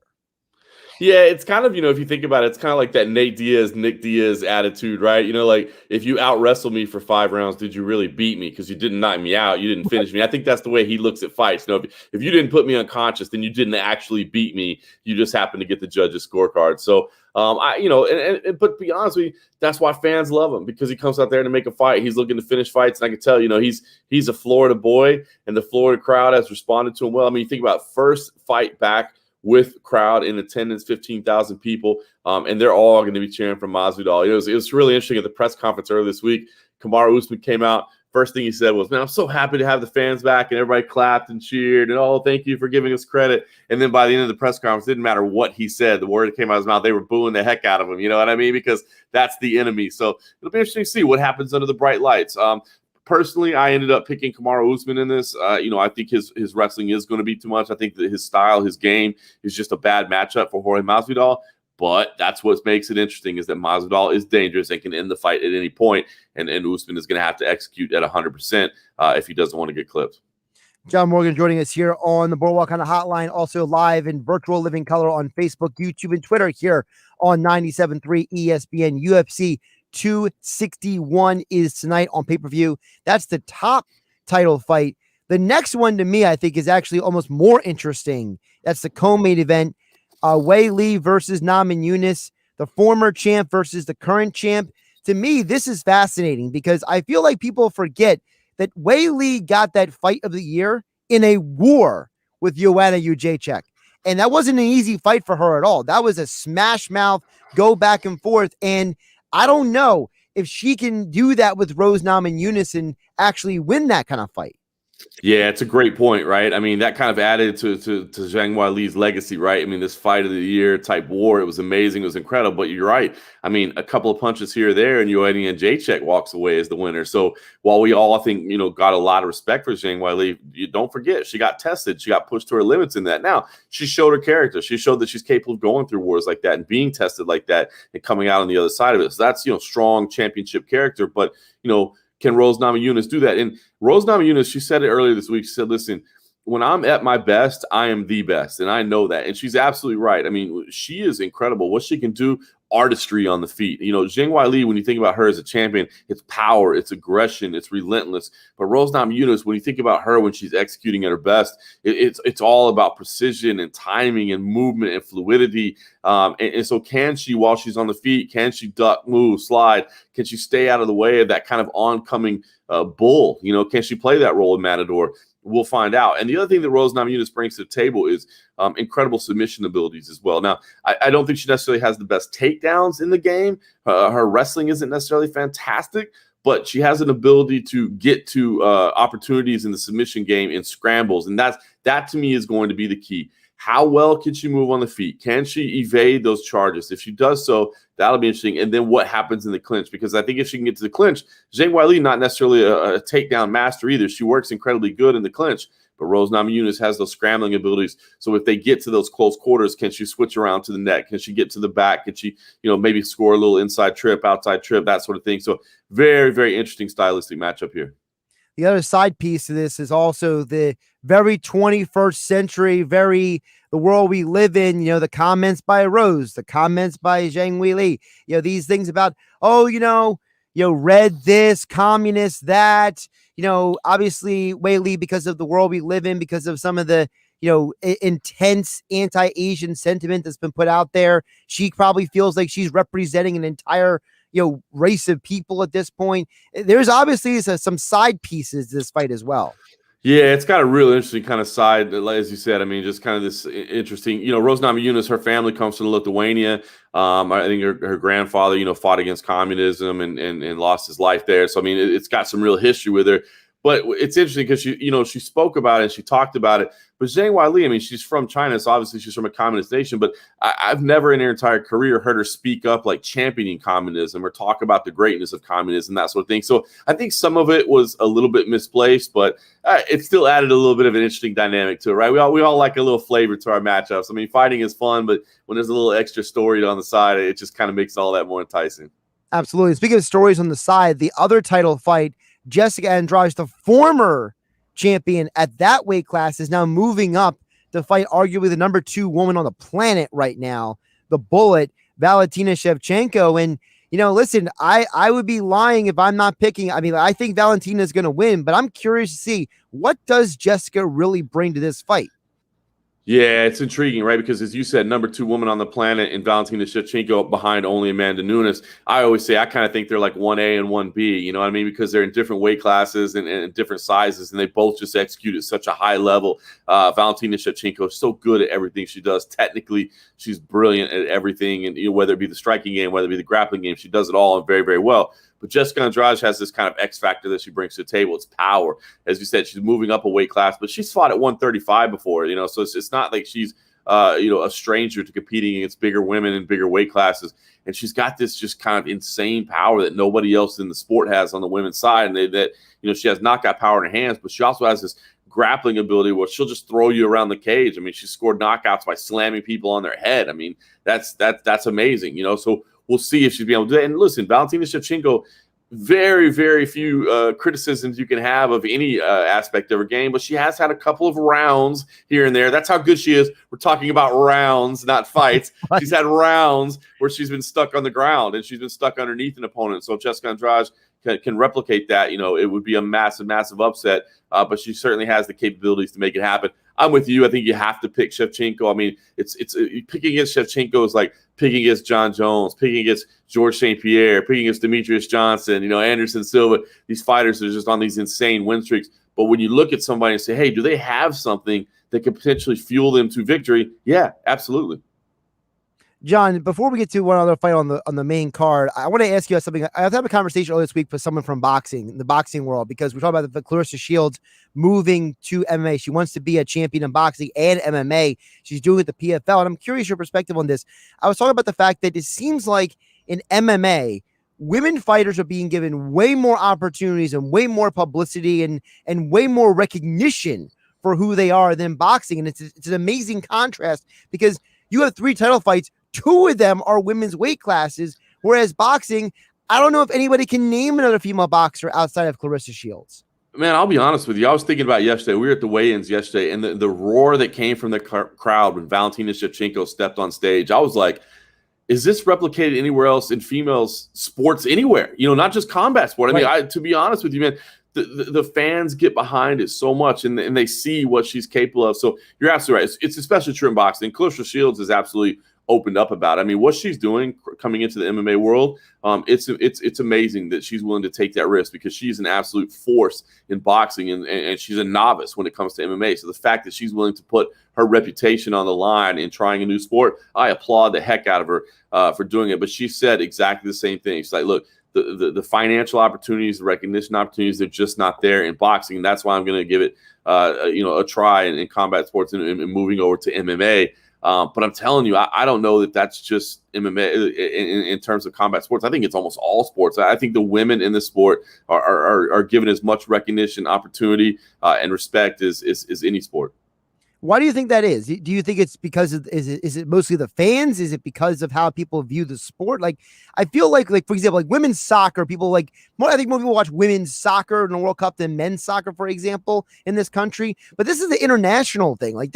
Yeah, it's kind of, if you think about it, it's kind of like that Nick Diaz attitude, right? Like if you out wrestle me for 5 rounds, did you really beat me? Because you didn't knock me out. You didn't finish me. I think that's the way he looks at fights. If you didn't put me unconscious, then you didn't actually beat me. You just happened to get the judge's scorecard. So, but to be honest with you, that's why fans love him because he comes out there to make a fight. He's looking to finish fights. And I can tell, he's a Florida boy and the Florida crowd has responded to him well. I mean, you think about first fight back with crowd in attendance, 15,000 people, and they're all going to be cheering for Masvidal. It was really interesting at the press conference earlier this week. Kamaru Usman came out. First thing he said was, man, I'm so happy to have the fans back, and everybody clapped and cheered, and thank you for giving us credit. And then by the end of the press conference, it didn't matter what he said. The word that came out of his mouth, they were booing the heck out of him. You know what I mean? Because that's the enemy. So it'll be interesting to see what happens under the bright lights. Personally, I ended up picking Kamaru Usman in this. I think his wrestling is going to be too much. I think that his style, his game is just a bad matchup for Jorge Masvidal. But that's what makes it interesting is that Masvidal is dangerous and can end the fight at any point. And Usman is going to have to execute at 100% if he doesn't want to get clipped. John Morgan joining us here on the Boardwalk on the Hotline, also live in virtual living color on Facebook, YouTube, and Twitter here on 97.3 ESPN. UFC 261 is tonight on pay-per-view. That's the top title fight. The next one to me, I think, is actually almost more interesting. That's the co-main event. Wei Lee versus Naaman Yunus, the former champ versus the current champ. To me, this is fascinating because I feel like people forget that Wei Lee got that fight of the year in a war with Joanna Jędrzejczyk. And that wasn't an easy fight for her at all. That was a smash mouth, go back and forth. And I don't know if she can do that with Rose Namajunas and actually win that kind of fight. Yeah, it's a great point, right? I mean, that kind of added to Zhang Weili's legacy, right? I mean, this fight of the year type war, it was amazing. It was incredible. But you're right. I mean, a couple of punches here or there, and Joanna Jędrzejczyk walks away as the winner. So while we all, I think, got a lot of respect for Zhang Weili, you don't forget, she got tested. She got pushed to her limits in that. Now, she showed her character. She showed that she's capable of going through wars like that and being tested like that and coming out on the other side of it. So that's, strong championship character. But, can Rose Namajunas do that? And Rose Namajunas, she said it earlier this week. She said, listen, when I'm at my best, I am the best. And I know that. And she's absolutely right. I mean, she is incredible. What she can do, artistry on the feet. Zhang Weili, when you think about her as a champion, it's power, it's aggression, it's relentless. But Rose Namajunas, when you think about her when she's executing at her best, it's all about precision and timing and movement and fluidity. And so can she, while she's on the feet, can she duck, move, slide? Can she stay out of the way of that kind of oncoming bull? Can she play that role in Matador? We'll find out. And the other thing that Rose Namajunas brings to the table is incredible submission abilities as well. Now, I don't think she necessarily has the best takedowns in the game. Her wrestling isn't necessarily fantastic, but she has an ability to get to opportunities in the submission game in scrambles. And that to me is going to be the key. How well can she move on the feet? Can she evade those charges? If she does so, that'll be interesting. And then what happens in the clinch? Because I think if she can get to the clinch, Zhang Weili not necessarily a takedown master either. She works incredibly good in the clinch. But Rose Namajunas has those scrambling abilities. So if they get to those close quarters, can she switch around to the net? Can she get to the back? Can she, maybe score a little inside trip, outside trip, that sort of thing? So very, very interesting stylistic matchup here. The other side piece of this is also the very 21st century, the world we live in, the comments by Rose, the comments by Zhang Weili, these things about, red this, communist that, obviously Weili, because of the world we live in, because of some of the, intense anti-Asian sentiment that's been put out there, she probably feels like she's representing an entire race of people at this point. There's obviously some side pieces to this fight as well. Yeah, it's got a real interesting kind of side, as you said. I mean, just kind of this interesting, Rose Namajunas, her family comes from Lithuania. I think her grandfather, fought against communism and lost his life there. So, I mean, it's got some real history with her. But it's interesting because she spoke about it and she talked about it. But Zhang Weili, I mean, she's from China, so obviously she's from a communist nation. But I've never in her entire career heard her speak up like championing communism or talk about the greatness of communism, that sort of thing. So I think some of it was a little bit misplaced, but it still added a little bit of an interesting dynamic to it, right? We all like a little flavor to our matchups. I mean, fighting is fun, but when there's a little extra story on the side, it just kind of makes all that more enticing. Absolutely. Speaking of stories on the side, the other title fight, Jessica Andrade, the former champion at that weight class, is now moving up to fight arguably the number 2 woman on the planet right now, the Bullet, Valentina Shevchenko. And, listen, I would be lying if I'm not picking. I mean, I think Valentina is going to win, but I'm curious to see, what does Jessica really bring to this fight? Yeah, it's intriguing, right? Because as you said, number 2 woman on the planet and Valentina Shevchenko behind only Amanda Nunes. I always say I kind of think they're like 1A and 1B, you know what I mean? Because they're in different weight classes and different sizes, and they both just execute at such a high level. Valentina Shevchenko is so good at everything she does. Technically, she's brilliant at everything, and whether it be the striking game, whether it be the grappling game, she does it all and very, very well. But Jessica Andrade has this kind of X factor that she brings to the table. It's power. As you said, she's moving up a weight class, but she's fought at 135 before, so it's not like she's, a stranger to competing against bigger women in bigger weight classes. And she's got this just kind of insane power that nobody else in the sport has on the women's side. And she has knockout power in her hands, but she also has this grappling ability where she'll just throw you around the cage. I mean, she scored knockouts by slamming people on their head. I mean, that's amazing, so we'll see if she's be able to do that. And listen, Valentina Shevchenko, very, very few criticisms you can have of any aspect of her game, but she has had a couple of rounds here and there. That's how good she is. We're talking about rounds, not fights. She's had rounds where she's been stuck on the ground and she's been stuck underneath an opponent. So if Jessica Andrade can replicate that, it would be a massive, massive upset. But she certainly has the capabilities to make it happen. I'm with you. I think you have to pick Shevchenko. I mean, it's picking against Shevchenko is like picking against John Jones, picking against George St. Pierre, picking against Demetrius Johnson, Anderson Silva. These fighters are just on these insane win streaks. But when you look at somebody and say, hey, do they have something that could potentially fuel them to victory? Yeah, absolutely. John, before we get to one other fight on the main card, I want to ask you something. I had a conversation earlier this week with someone from boxing, the boxing world, because we're talking about the Clarissa Shields moving to MMA. She wants to be a champion in boxing and MMA. She's doing it at the PFL, and I'm curious your perspective on this. I was talking about the fact that it seems like in MMA, women fighters are being given way more opportunities and way more publicity and way more recognition for who they are than boxing, and it's an amazing contrast because you have 3 title fights. 2 of them are women's weight classes, whereas boxing, I don't know if anybody can name another female boxer outside of Clarissa Shields. Man, I'll be honest with you. I was thinking about yesterday. We were at the weigh-ins yesterday, and the roar that came from the crowd when Valentina Shevchenko stepped on stage, I was like, is this replicated anywhere else in females sports anywhere? Not just combat sport. I mean, to be honest with you, man, the fans get behind it so much, and they see what she's capable of. So you're absolutely right. It's especially true in boxing. Clarissa Shields is absolutely opened up about it. I mean, what she's doing coming into the MMA world, it's amazing that she's willing to take that risk because she's an absolute force in boxing and she's a novice when it comes to MMA. So the fact that she's willing to put her reputation on the line in trying a new sport, I applaud the heck out of her for doing it. But she said exactly the same thing. She's like, look, the financial opportunities, the recognition opportunities, they're just not there in boxing. And that's why I'm going to give it, a try in combat sports and moving over to MMA. But I'm telling you, I don't know that that's just MMA in terms of combat sports. I think it's almost all sports. I think the women in the sport are given as much recognition, opportunity, and respect as any sport. Why do you think that is? Do you think it's because is it mostly the fans? Is it because of how people view the sport? Like, I feel like for example, like women's soccer, people I think more people watch women's soccer in the World Cup than men's soccer, for example, in this country. But this is the international thing. Like,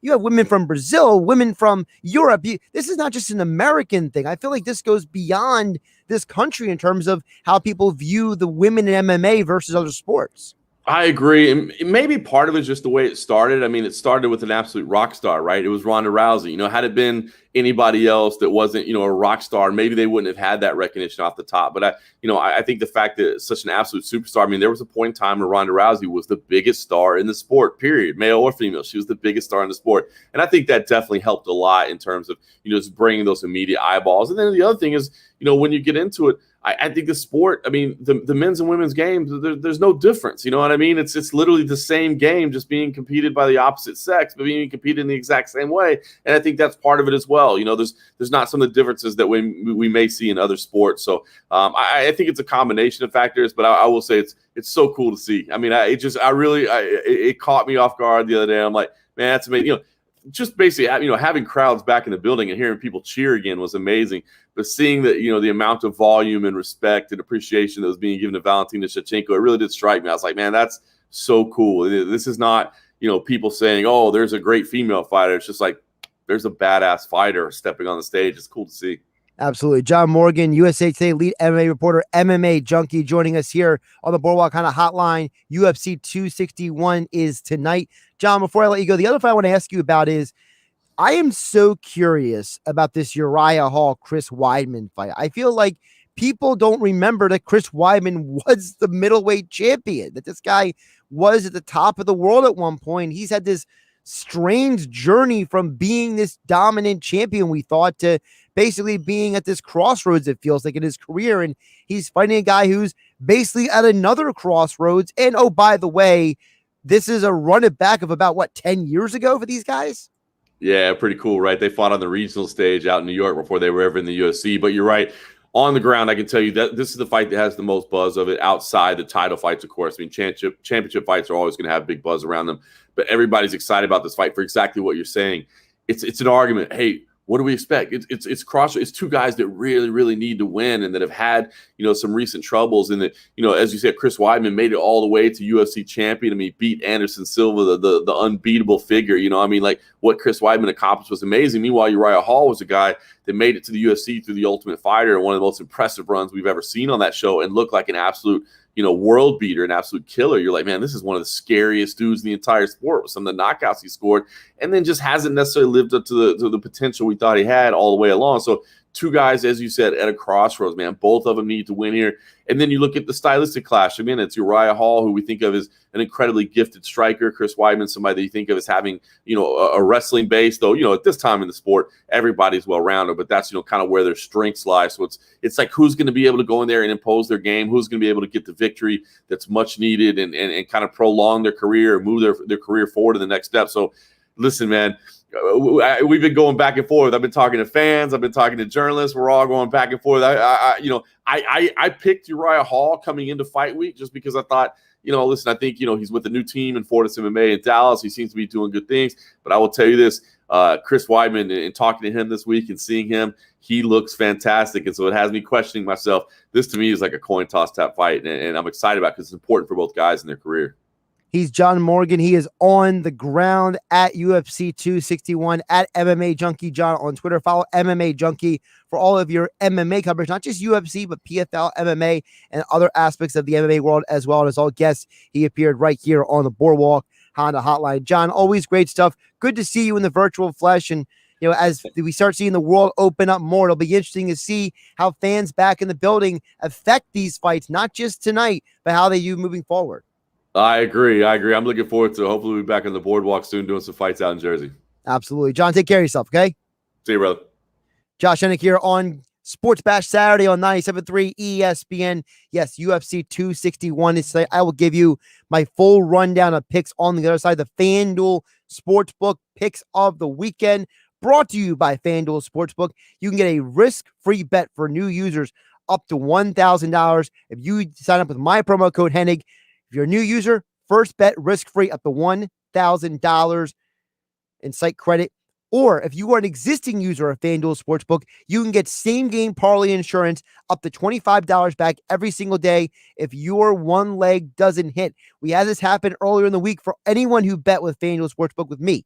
you have women from Brazil, women from Europe. This is not just an American thing. I feel like this goes beyond this country in terms of how people view the women in MMA versus other sports. I agree. And maybe part of it is just the way it started. I mean, it started with an absolute rock star, right? It was Ronda Rousey. Had it been anybody else that wasn't, a rock star, maybe they wouldn't have had that recognition off the top. But I think the fact that it's such an absolute superstar, I mean, there was a point in time where Ronda Rousey was the biggest star in the sport, period, male or female. She was the biggest star in the sport. And I think that definitely helped a lot in terms of, just bringing those immediate eyeballs. And then the other thing is, when you get into it, I think the sport, I mean, the men's and women's games, there's no difference. You know what I mean? It's literally the same game, just being competed by the opposite sex, but being competed in the exact same way. And I think that's part of it as well. There's not some of the differences that we may see in other sports. So I think it's a combination of factors, but I will say it's so cool to see. I mean, it caught me off guard the other day. I'm like, man, that's amazing. Just basically, having crowds back in the building and hearing people cheer again was amazing. But seeing that, the amount of volume and respect and appreciation that was being given to Valentina Shevchenko, it really did strike me. I was like, man, that's so cool. This is not, people saying, oh, there's a great female fighter. It's just like, there's a badass fighter stepping on the stage. It's cool to see. Absolutely. John Morgan, USA Today lead MMA reporter, MMA junkie, joining us here on the Boardwalk kind of hotline. UFC 261 is tonight. John, before I let you go, the other fight I want to ask you about is, I am so curious about this Uriah Hall, Chris Weidman fight. I feel like people don't remember that Chris Weidman was the middleweight champion, that this guy was at the top of the world at one point. He's had this strange journey from being this dominant champion, we thought, to basically being at this crossroads, it feels like, in his career. And he's fighting a guy who's basically at another crossroads. And oh, by the way, this is a run it back of about 10 years ago for these guys? Yeah, pretty cool, right? They fought on the regional stage out in New York before they were ever in the UFC. But you're right. On the ground, I can tell you that this is the fight that has the most buzz of it outside the title fights, of course. I mean, championship fights are always going to have big buzz around them. But everybody's excited about this fight for exactly what you're saying. It's an argument. Hey, what do we expect? It's crossroads. It's two guys that really, really need to win and that have had, some recent troubles. And that, as you said, Chris Weidman made it all the way to UFC champion. I mean, beat Anderson Silva, the unbeatable figure. Like what Chris Weidman accomplished was amazing. Meanwhile, Uriah Hall was a guy that made it to the UFC through the Ultimate Fighter, and one of the most impressive runs we've ever seen on that show, and looked like an absolute world beater, an absolute killer. You're like, man, this is one of the scariest dudes in the entire sport with some of the knockouts he scored, and then just hasn't necessarily lived up to the potential we thought he had all the way along. So two guys, as you said, at a crossroads, man. Both of them need to win here. And then you look at the stylistic clash. I mean, it's Uriah Hall, who we think of as an incredibly gifted striker. Chris Weidman, somebody that you think of as having, a wrestling base, though, at this time in the sport, everybody's well-rounded, but that's, kind of where their strengths lie. So it's like, who's going to be able to go in there and impose their game? Who's going to be able to get the victory that's much needed and kind of prolong their career, or move their career forward to the next step? So listen, man, we've been going back and forth. I've been talking to fans. I've been talking to journalists. We're all going back and forth. I picked Uriah Hall coming into fight week just because I thought, listen, I think, he's with a new team in Fortis MMA in Dallas. He seems to be doing good things. But I will tell you this, Chris Weidman, and talking to him this week and seeing him, he looks fantastic. And so it has me questioning myself. This to me is like a coin toss type fight. And I'm excited about it because it's important for both guys in their career. He's John Morgan. He is on the ground at UFC 261 at MMA Junkie John on Twitter. Follow MMA Junkie for all of your MMA coverage, not just UFC, but PFL, MMA, and other aspects of the MMA world as well. And as all guests, he appeared right here on the Boardwalk Honda Hotline. John, always great stuff. Good to see you in the virtual flesh. And, as we start seeing the world open up more, it'll be interesting to see how fans back in the building affect these fights, not just tonight, but how they do moving forward. I agree. I'm looking forward to hopefully we'll be back on the boardwalk soon doing some fights out in Jersey. Absolutely. John, take care of yourself, okay? See you, brother. Josh Hennig here on Sports Bash Saturday on 97.3 ESPN. Yes, UFC 261 is today. I will give you my full rundown of picks on the other side. The FanDuel Sportsbook picks of the weekend, brought to you by FanDuel Sportsbook. You can get a risk-free bet for new users up to $1,000 if you sign up with my promo code Hennig. If you're a new user, first bet risk-free up to $1,000 in site credit. Or if you are an existing user of FanDuel Sportsbook, you can get same-game parlay insurance up to $25 back every single day if your one leg doesn't hit. We had this happen earlier in the week for anyone who bet with FanDuel Sportsbook with me.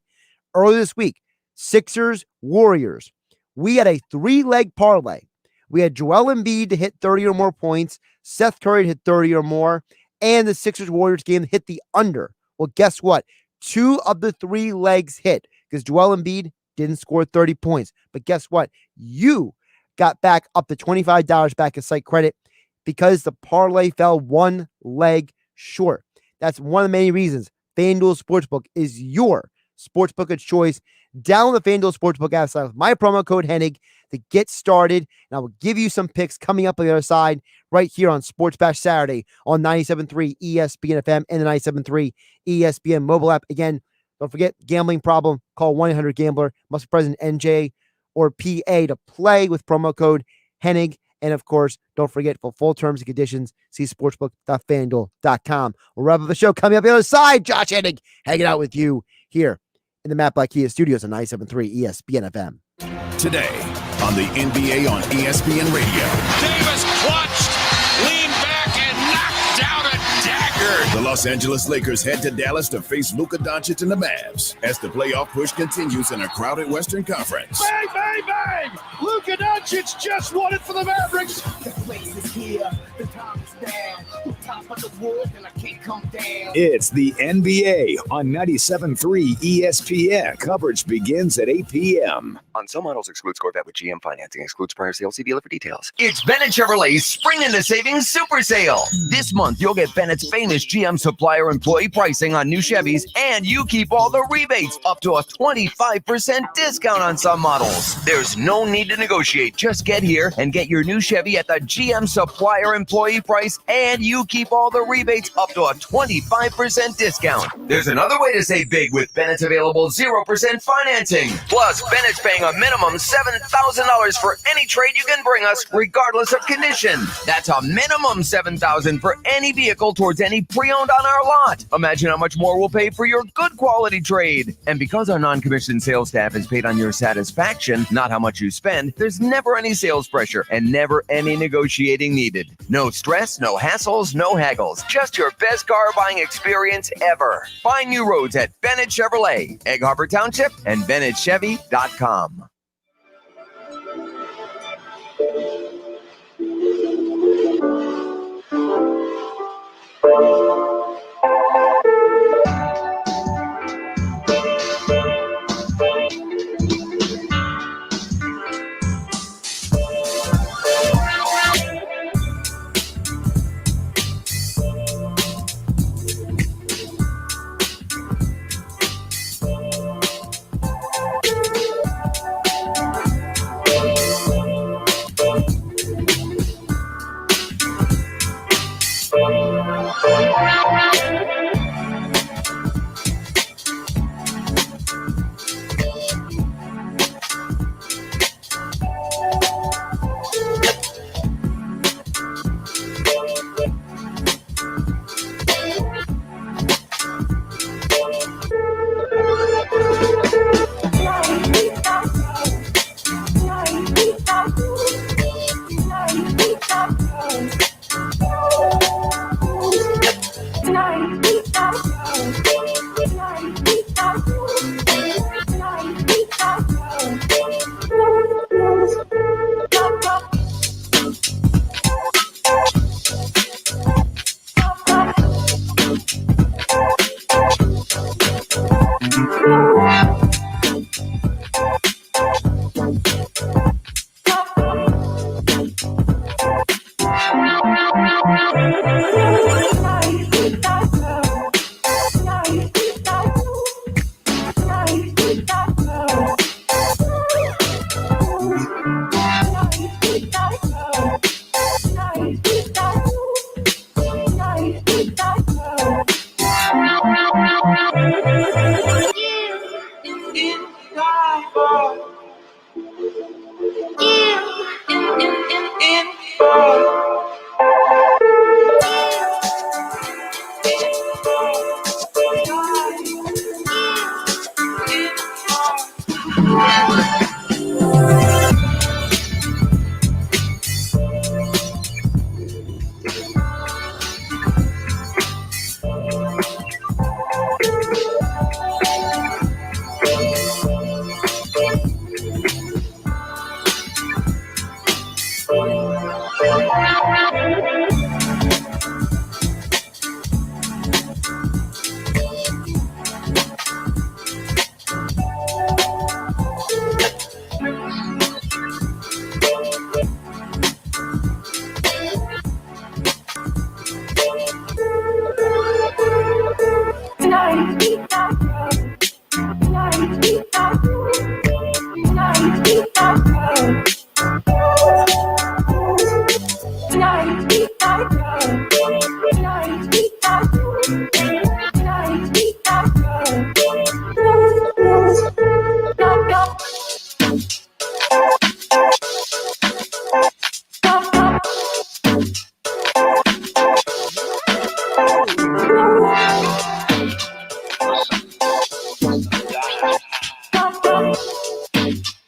Earlier this week, Sixers, Warriors. We had a 3-leg parlay. We had Joel Embiid to hit 30 or more points, Seth Curry to hit 30 or more, and the Sixers-Warriors game hit the under. Well, guess what? 2 of the 3 legs hit because Joel Embiid didn't score 30 points. But guess what? You got back up to $25 back in site credit because the parlay fell 1 leg short. That's one of the many reasons FanDuel Sportsbook is your sportsbook of choice. Download the FanDuel Sportsbook app with my promo code Hennig to get started. And I will give you some picks coming up on the other side right here on Sports Bash Saturday on 97.3 ESPN FM and the 97.3 ESPN mobile app. Again, don't forget, gambling problem, call 1-800-GAMBLER. Must be present NJ or PA to play with promo code Hennig. And of course, don't forget, for full terms and conditions, see sportsbook.fanduel.com. We'll wrap up the show coming up the other side. Josh Hennig hanging out with you here in the Matt Black Kia Studios on 97.3 ESPN FM. Today on the NBA on ESPN Radio. Davis clutched, leaned back, and knocked down a dagger. The Los Angeles Lakers head to Dallas to face Luka Doncic and the Mavs as the playoff push continues in a crowded Western Conference. Bang, bang, bang! Luka Doncic just won it for the Mavericks. The place is here, the time is now. The top of the world, and I can't come down. It's the NBA on 97.3 ESPN. Coverage begins at 8 p.m. On some models, excludes Corvette with GM financing. Excludes prior sale. See dealer for details. It's Bennett Chevrolet's Spring into Savings Super Sale. This month, you'll get Bennett's famous GM supplier employee pricing on new Chevys, and you keep all the rebates up to a 25% discount on some models. There's no need to negotiate. Just get here and get your new Chevy at the GM supplier employee price, and you keep all the rebates up to a 25% discount. There's another way to save big with Bennett's available 0% financing. Plus, Bennett's paying a minimum $7,000 for any trade you can bring us, regardless of condition. That's a minimum $7,000 for any vehicle towards any pre-owned on our lot. Imagine how much more we'll pay for your good quality trade. And because our non-commissioned sales staff is paid on your satisfaction, not how much you spend, there's never any sales pressure and never any negotiating needed. No stress, no hassles, no haggles. Just your best car buying experience ever. Find new roads at Bennett Chevrolet, Egg Harbor Township, and BennettChevy.com.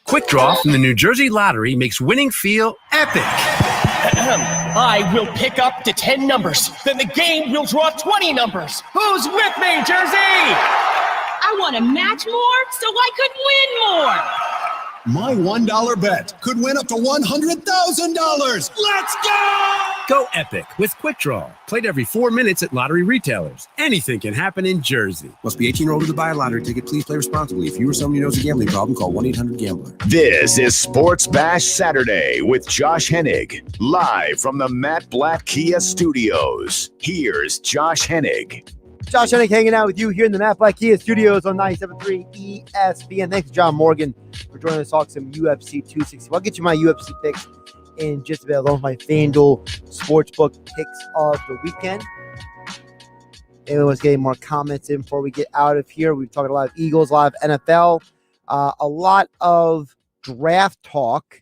Quick Draw from the New Jersey Lottery makes winning feel epic. I will pick up to 10 numbers. Then the game will draw 20 numbers. Who's with me, Jersey? I want to match more so I could win more. My $1 bet could win up to $100,000. Let's go! Go epic with Quick Draw. Played every 4 minutes at lottery retailers. Anything can happen in Jersey. Must be 18 or older to buy a lottery ticket. Please play responsibly. If you or someone you know has a gambling problem, call 1-800-GAMBLER. This is Sports Bash Saturday with Josh Hennig, live from the Matt Blatt Kia Studios. Here's Josh Hennig. Josh Hennig hanging out with you here in the Matt Blatt Kia Studios on 97.3 ESPN. Thanks to John Morgan for joining us to talk some UFC 260. I'll get you my UFC picks in just a bit, along with my FanDuel Sportsbook picks of the weekend. Anyone was getting more comments in before we get out of here? We've talked a lot of Eagles, a lot of NFL, a lot of draft talk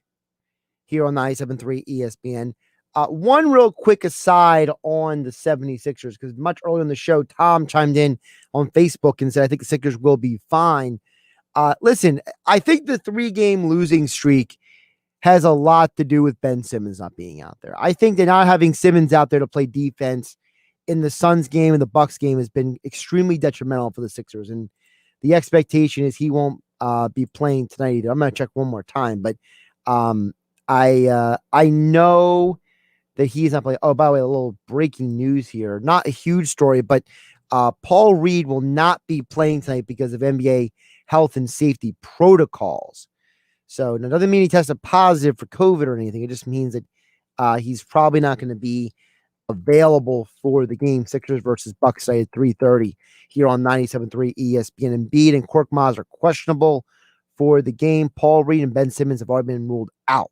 here on 97.3 ESPN. One real quick aside on the 76ers, because much earlier in the show, Tom chimed in on Facebook and said, I think the Sixers will be fine. Listen, I think the 3-game losing streak has a lot to do with Ben Simmons not being out there. I think that not having Simmons out there to play defense in the Suns game and the Bucks game has been extremely detrimental for the Sixers. And the expectation is he won't be playing tonight either. I'm going to check one more time, but I know that he's not playing. Oh, by the way, a little breaking news here. Not a huge story, but Paul Reed will not be playing tonight because of NBA health and safety protocols. So it doesn't mean he tested positive for COVID or anything. It just means that he's probably not going to be available for the game. Sixers versus Bucks tonight at 3:30 here on 97.3 ESPN. Embiid and Korkmaz are questionable for the game. Paul Reed and Ben Simmons have already been ruled out.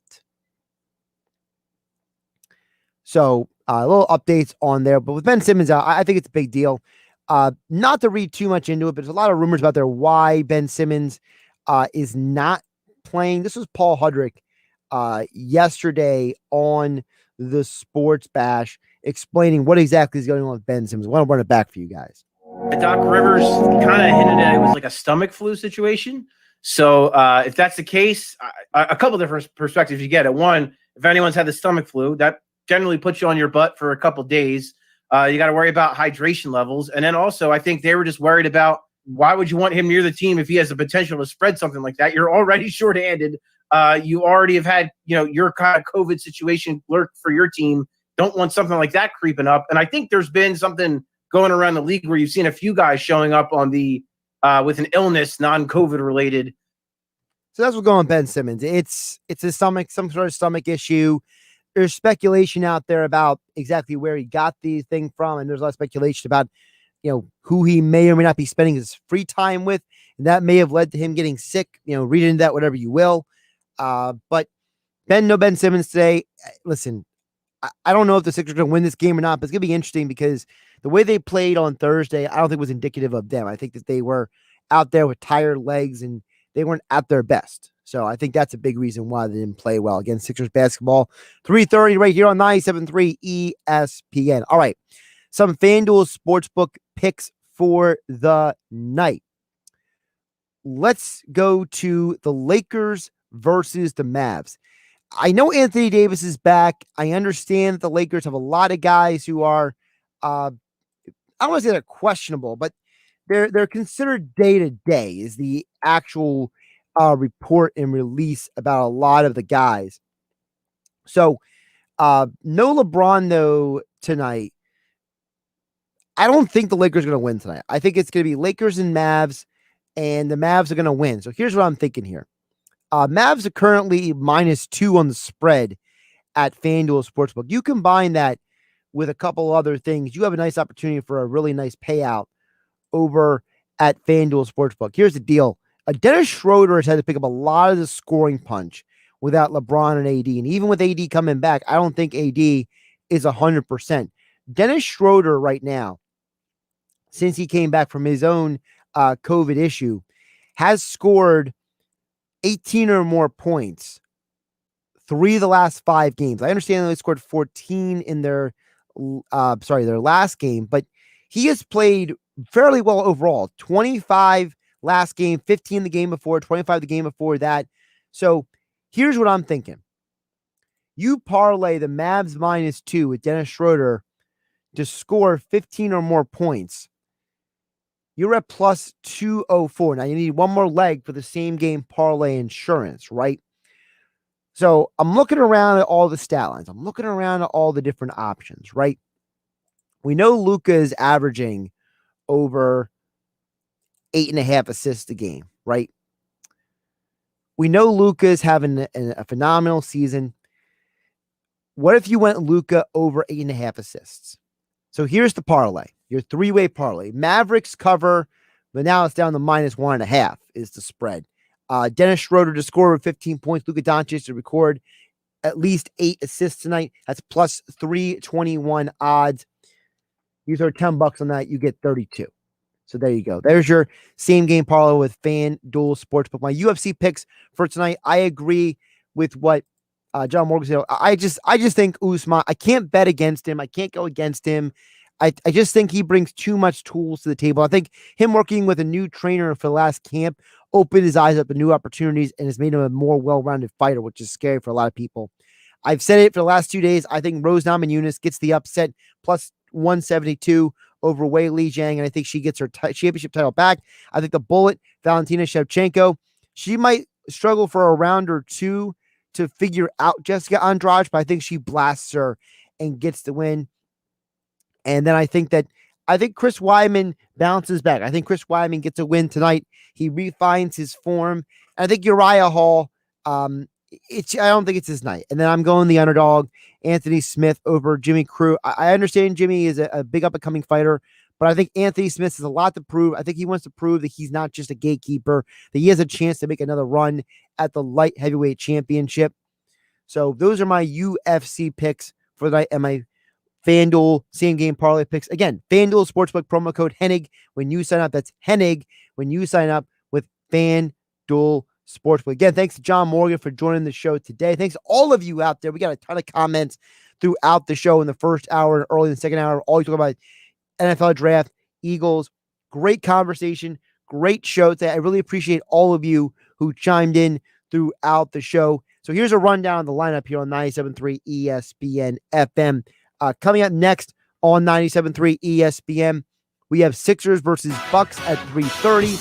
So little updates on there. But with Ben Simmons out, I think it's a big deal. Not to read too much into it, but there's a lot of rumors about there why Ben Simmons is not playing. This was Paul Hudrick yesterday on the Sports Bash explaining what exactly is going on with Ben Simmons. I want to run it back for you guys. Doc Rivers kind of hinted at it was like a stomach flu situation. So if that's the case, a couple different perspectives you get. At one, if anyone's had the stomach flu, that generally puts you on your butt for a couple days. You got to worry about hydration levels. And then also, I think they were just worried about why would you want him near the team if he has the potential to spread something like that? You're already shorthanded. You already have had, your kind of COVID situation lurk for your team. Don't want something like that creeping up. And I think there's been something going around the league where you've seen a few guys showing up on the with an illness, non-COVID related. So that's what's going on with Ben Simmons. It's a some sort of stomach issue. There's speculation out there about exactly where he got the thing from, and there's a lot of speculation about who he may or may not be spending his free time with, and that may have led to him getting sick. Read into that whatever you will. But Ben Simmons today. Listen, I don't know if the Sixers are going to win this game or not, but it's going to be interesting because the way they played on Thursday, I don't think was indicative of them. I think that they were out there with tired legs and they weren't at their best. So I think that's a big reason why they didn't play well against Sixers basketball. 3:30 right here on 97.3 ESPN. All right. Some FanDuel Sportsbook picks for the night. Let's go to the Lakers versus the Mavs. I know Anthony Davis is back. I understand that the Lakers have a lot of guys who are, I don't want to say they're questionable, but they're considered day-to-day is the actual report and release about a lot of the guys. So No LeBron, though, tonight. I don't think the Lakers are going to win tonight. I think it's going to be Lakers and Mavs, and the Mavs are going to win. So here's what I'm thinking here. Mavs are currently -2 on the spread at FanDuel Sportsbook. You combine that with a couple other things, you have a nice opportunity for a really nice payout over at FanDuel Sportsbook. Here's the deal. Dennis Schroeder has had to pick up a lot of the scoring punch without LeBron and AD. And even with AD coming back, I don't think AD is 100%. Dennis Schroeder right now, since he came back from his own COVID issue, has scored 18 or more points 3 of the last 5 games. I understand they scored 14 in their last game, but he has played fairly well overall. 25 last game, 15 the game before, 25 the game before that. So here's what I'm thinking. You parlay the Mavs -2 with Dennis Schroeder to score 15 or more points. You're at +204. Now you need one more leg for the same game parlay insurance, right? So I'm looking around at all the stat lines. I'm looking around at all the different options, right? We know Luka is averaging over 8.5 assists a game, right? We know Luka is having a phenomenal season. What if you went Luka over 8.5 assists? So here's the parlay, your 3-way parlay. Mavericks cover, but now it's down to -1.5 is the spread. Dennis Schroeder to score with 15 points. Luka Doncic to record at least 8 assists tonight. That's +321 odds. You throw $10 on that, you get 32. So there you go. There's your same game parlay with FanDuel Sportsbook. My UFC picks for tonight. I agree with what John Morgan said. I just think Usman, I can't bet against him. I can't go against him. I just think he brings too much tools to the table. I think him working with a new trainer for the last camp opened his eyes up to new opportunities and has made him a more well-rounded fighter, which is scary for a lot of people. I've said it for the last 2 days. I think Rose Namajunas gets the upset +172 over Wei Li Jiang, and I think she gets her championship title back. I think the Bullet, Valentina Shevchenko, she might struggle for a round or two to figure out Jessica Andrade, but I think she blasts her and gets the win. And then I think Chris Weidman bounces back. I think Chris Weidman gets a win tonight. He refines his form. And I think Uriah Hall, I don't think it's his night. And then I'm going the underdog, Anthony Smith over Jimmy Crew. I understand Jimmy is a big up-and-coming fighter, but I think Anthony Smith has a lot to prove. I think he wants to prove that he's not just a gatekeeper, that he has a chance to make another run at the light heavyweight championship. So those are my UFC picks for the night and my FanDuel same game parlay picks. Again, FanDuel Sportsbook promo code Hennig when you sign up. That's Hennig when you sign up with FanDuel Sportsbook. Again, thanks to John Morgan for joining the show today. Thanks to all of you out there. We got a ton of comments throughout the show in the first hour and early in the second hour. All you talk about NFL draft, Eagles. Great conversation, great show today. I really appreciate all of you who chimed in throughout the show. So here's a rundown of the lineup here on 97.3 ESPN FM. Coming up next on 97.3 ESPN, we have Sixers versus Bucks at 3:30,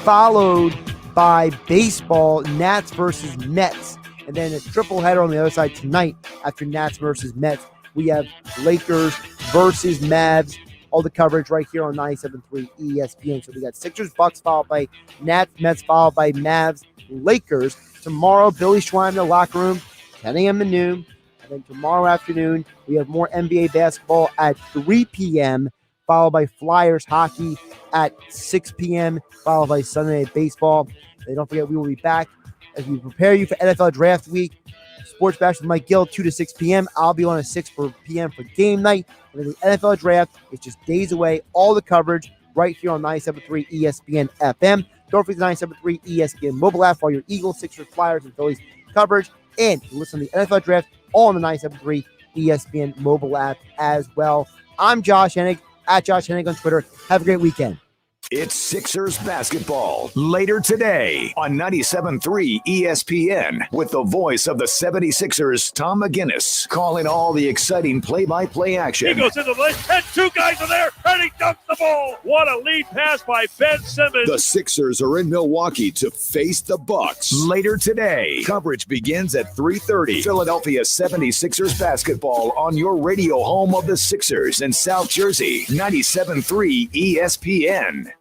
followed by baseball, Nats versus Mets. And then a triple header on the other side tonight after Nats versus Mets. We have Lakers versus Mavs. All the coverage right here on 97.3 ESPN. So we got Sixers, Bucks, followed by Nats, Mets, followed by Mavs, Lakers. Tomorrow, Billy Schwein in the locker room, 10 a.m. to noon. And then tomorrow afternoon, we have more NBA basketball at 3 p.m., followed by Flyers hockey at 6 p.m., followed by Sunday Night Baseball. And don't forget, we will be back as we prepare you for NFL Draft Week. Sports Bash with Mike Gill, 2 to 6 p.m. I'll be on at 6 p.m. for game night. And then the NFL Draft is just days away. All the coverage right here on 97.3 ESPN FM. Don't forget the 97.3 ESPN mobile app for all your Eagles, Sixers, Flyers, and Phillies coverage. And you listen to the NFL Draft on the 97.3 ESPN mobile app as well. I'm Josh Hennig, at Josh Hennig on Twitter. Have a great weekend. It's Sixers basketball later today on 97.3 ESPN with the voice of the 76ers, Tom McGinnis, calling all the exciting play-by-play action. He goes into the lane, and two guys are there, and he dunks the ball. What a lead pass by Ben Simmons. The Sixers are in Milwaukee to face the Bucks later today. Coverage begins at 3:30. Philadelphia 76ers basketball on your radio home of the Sixers in South Jersey, 97.3 ESPN.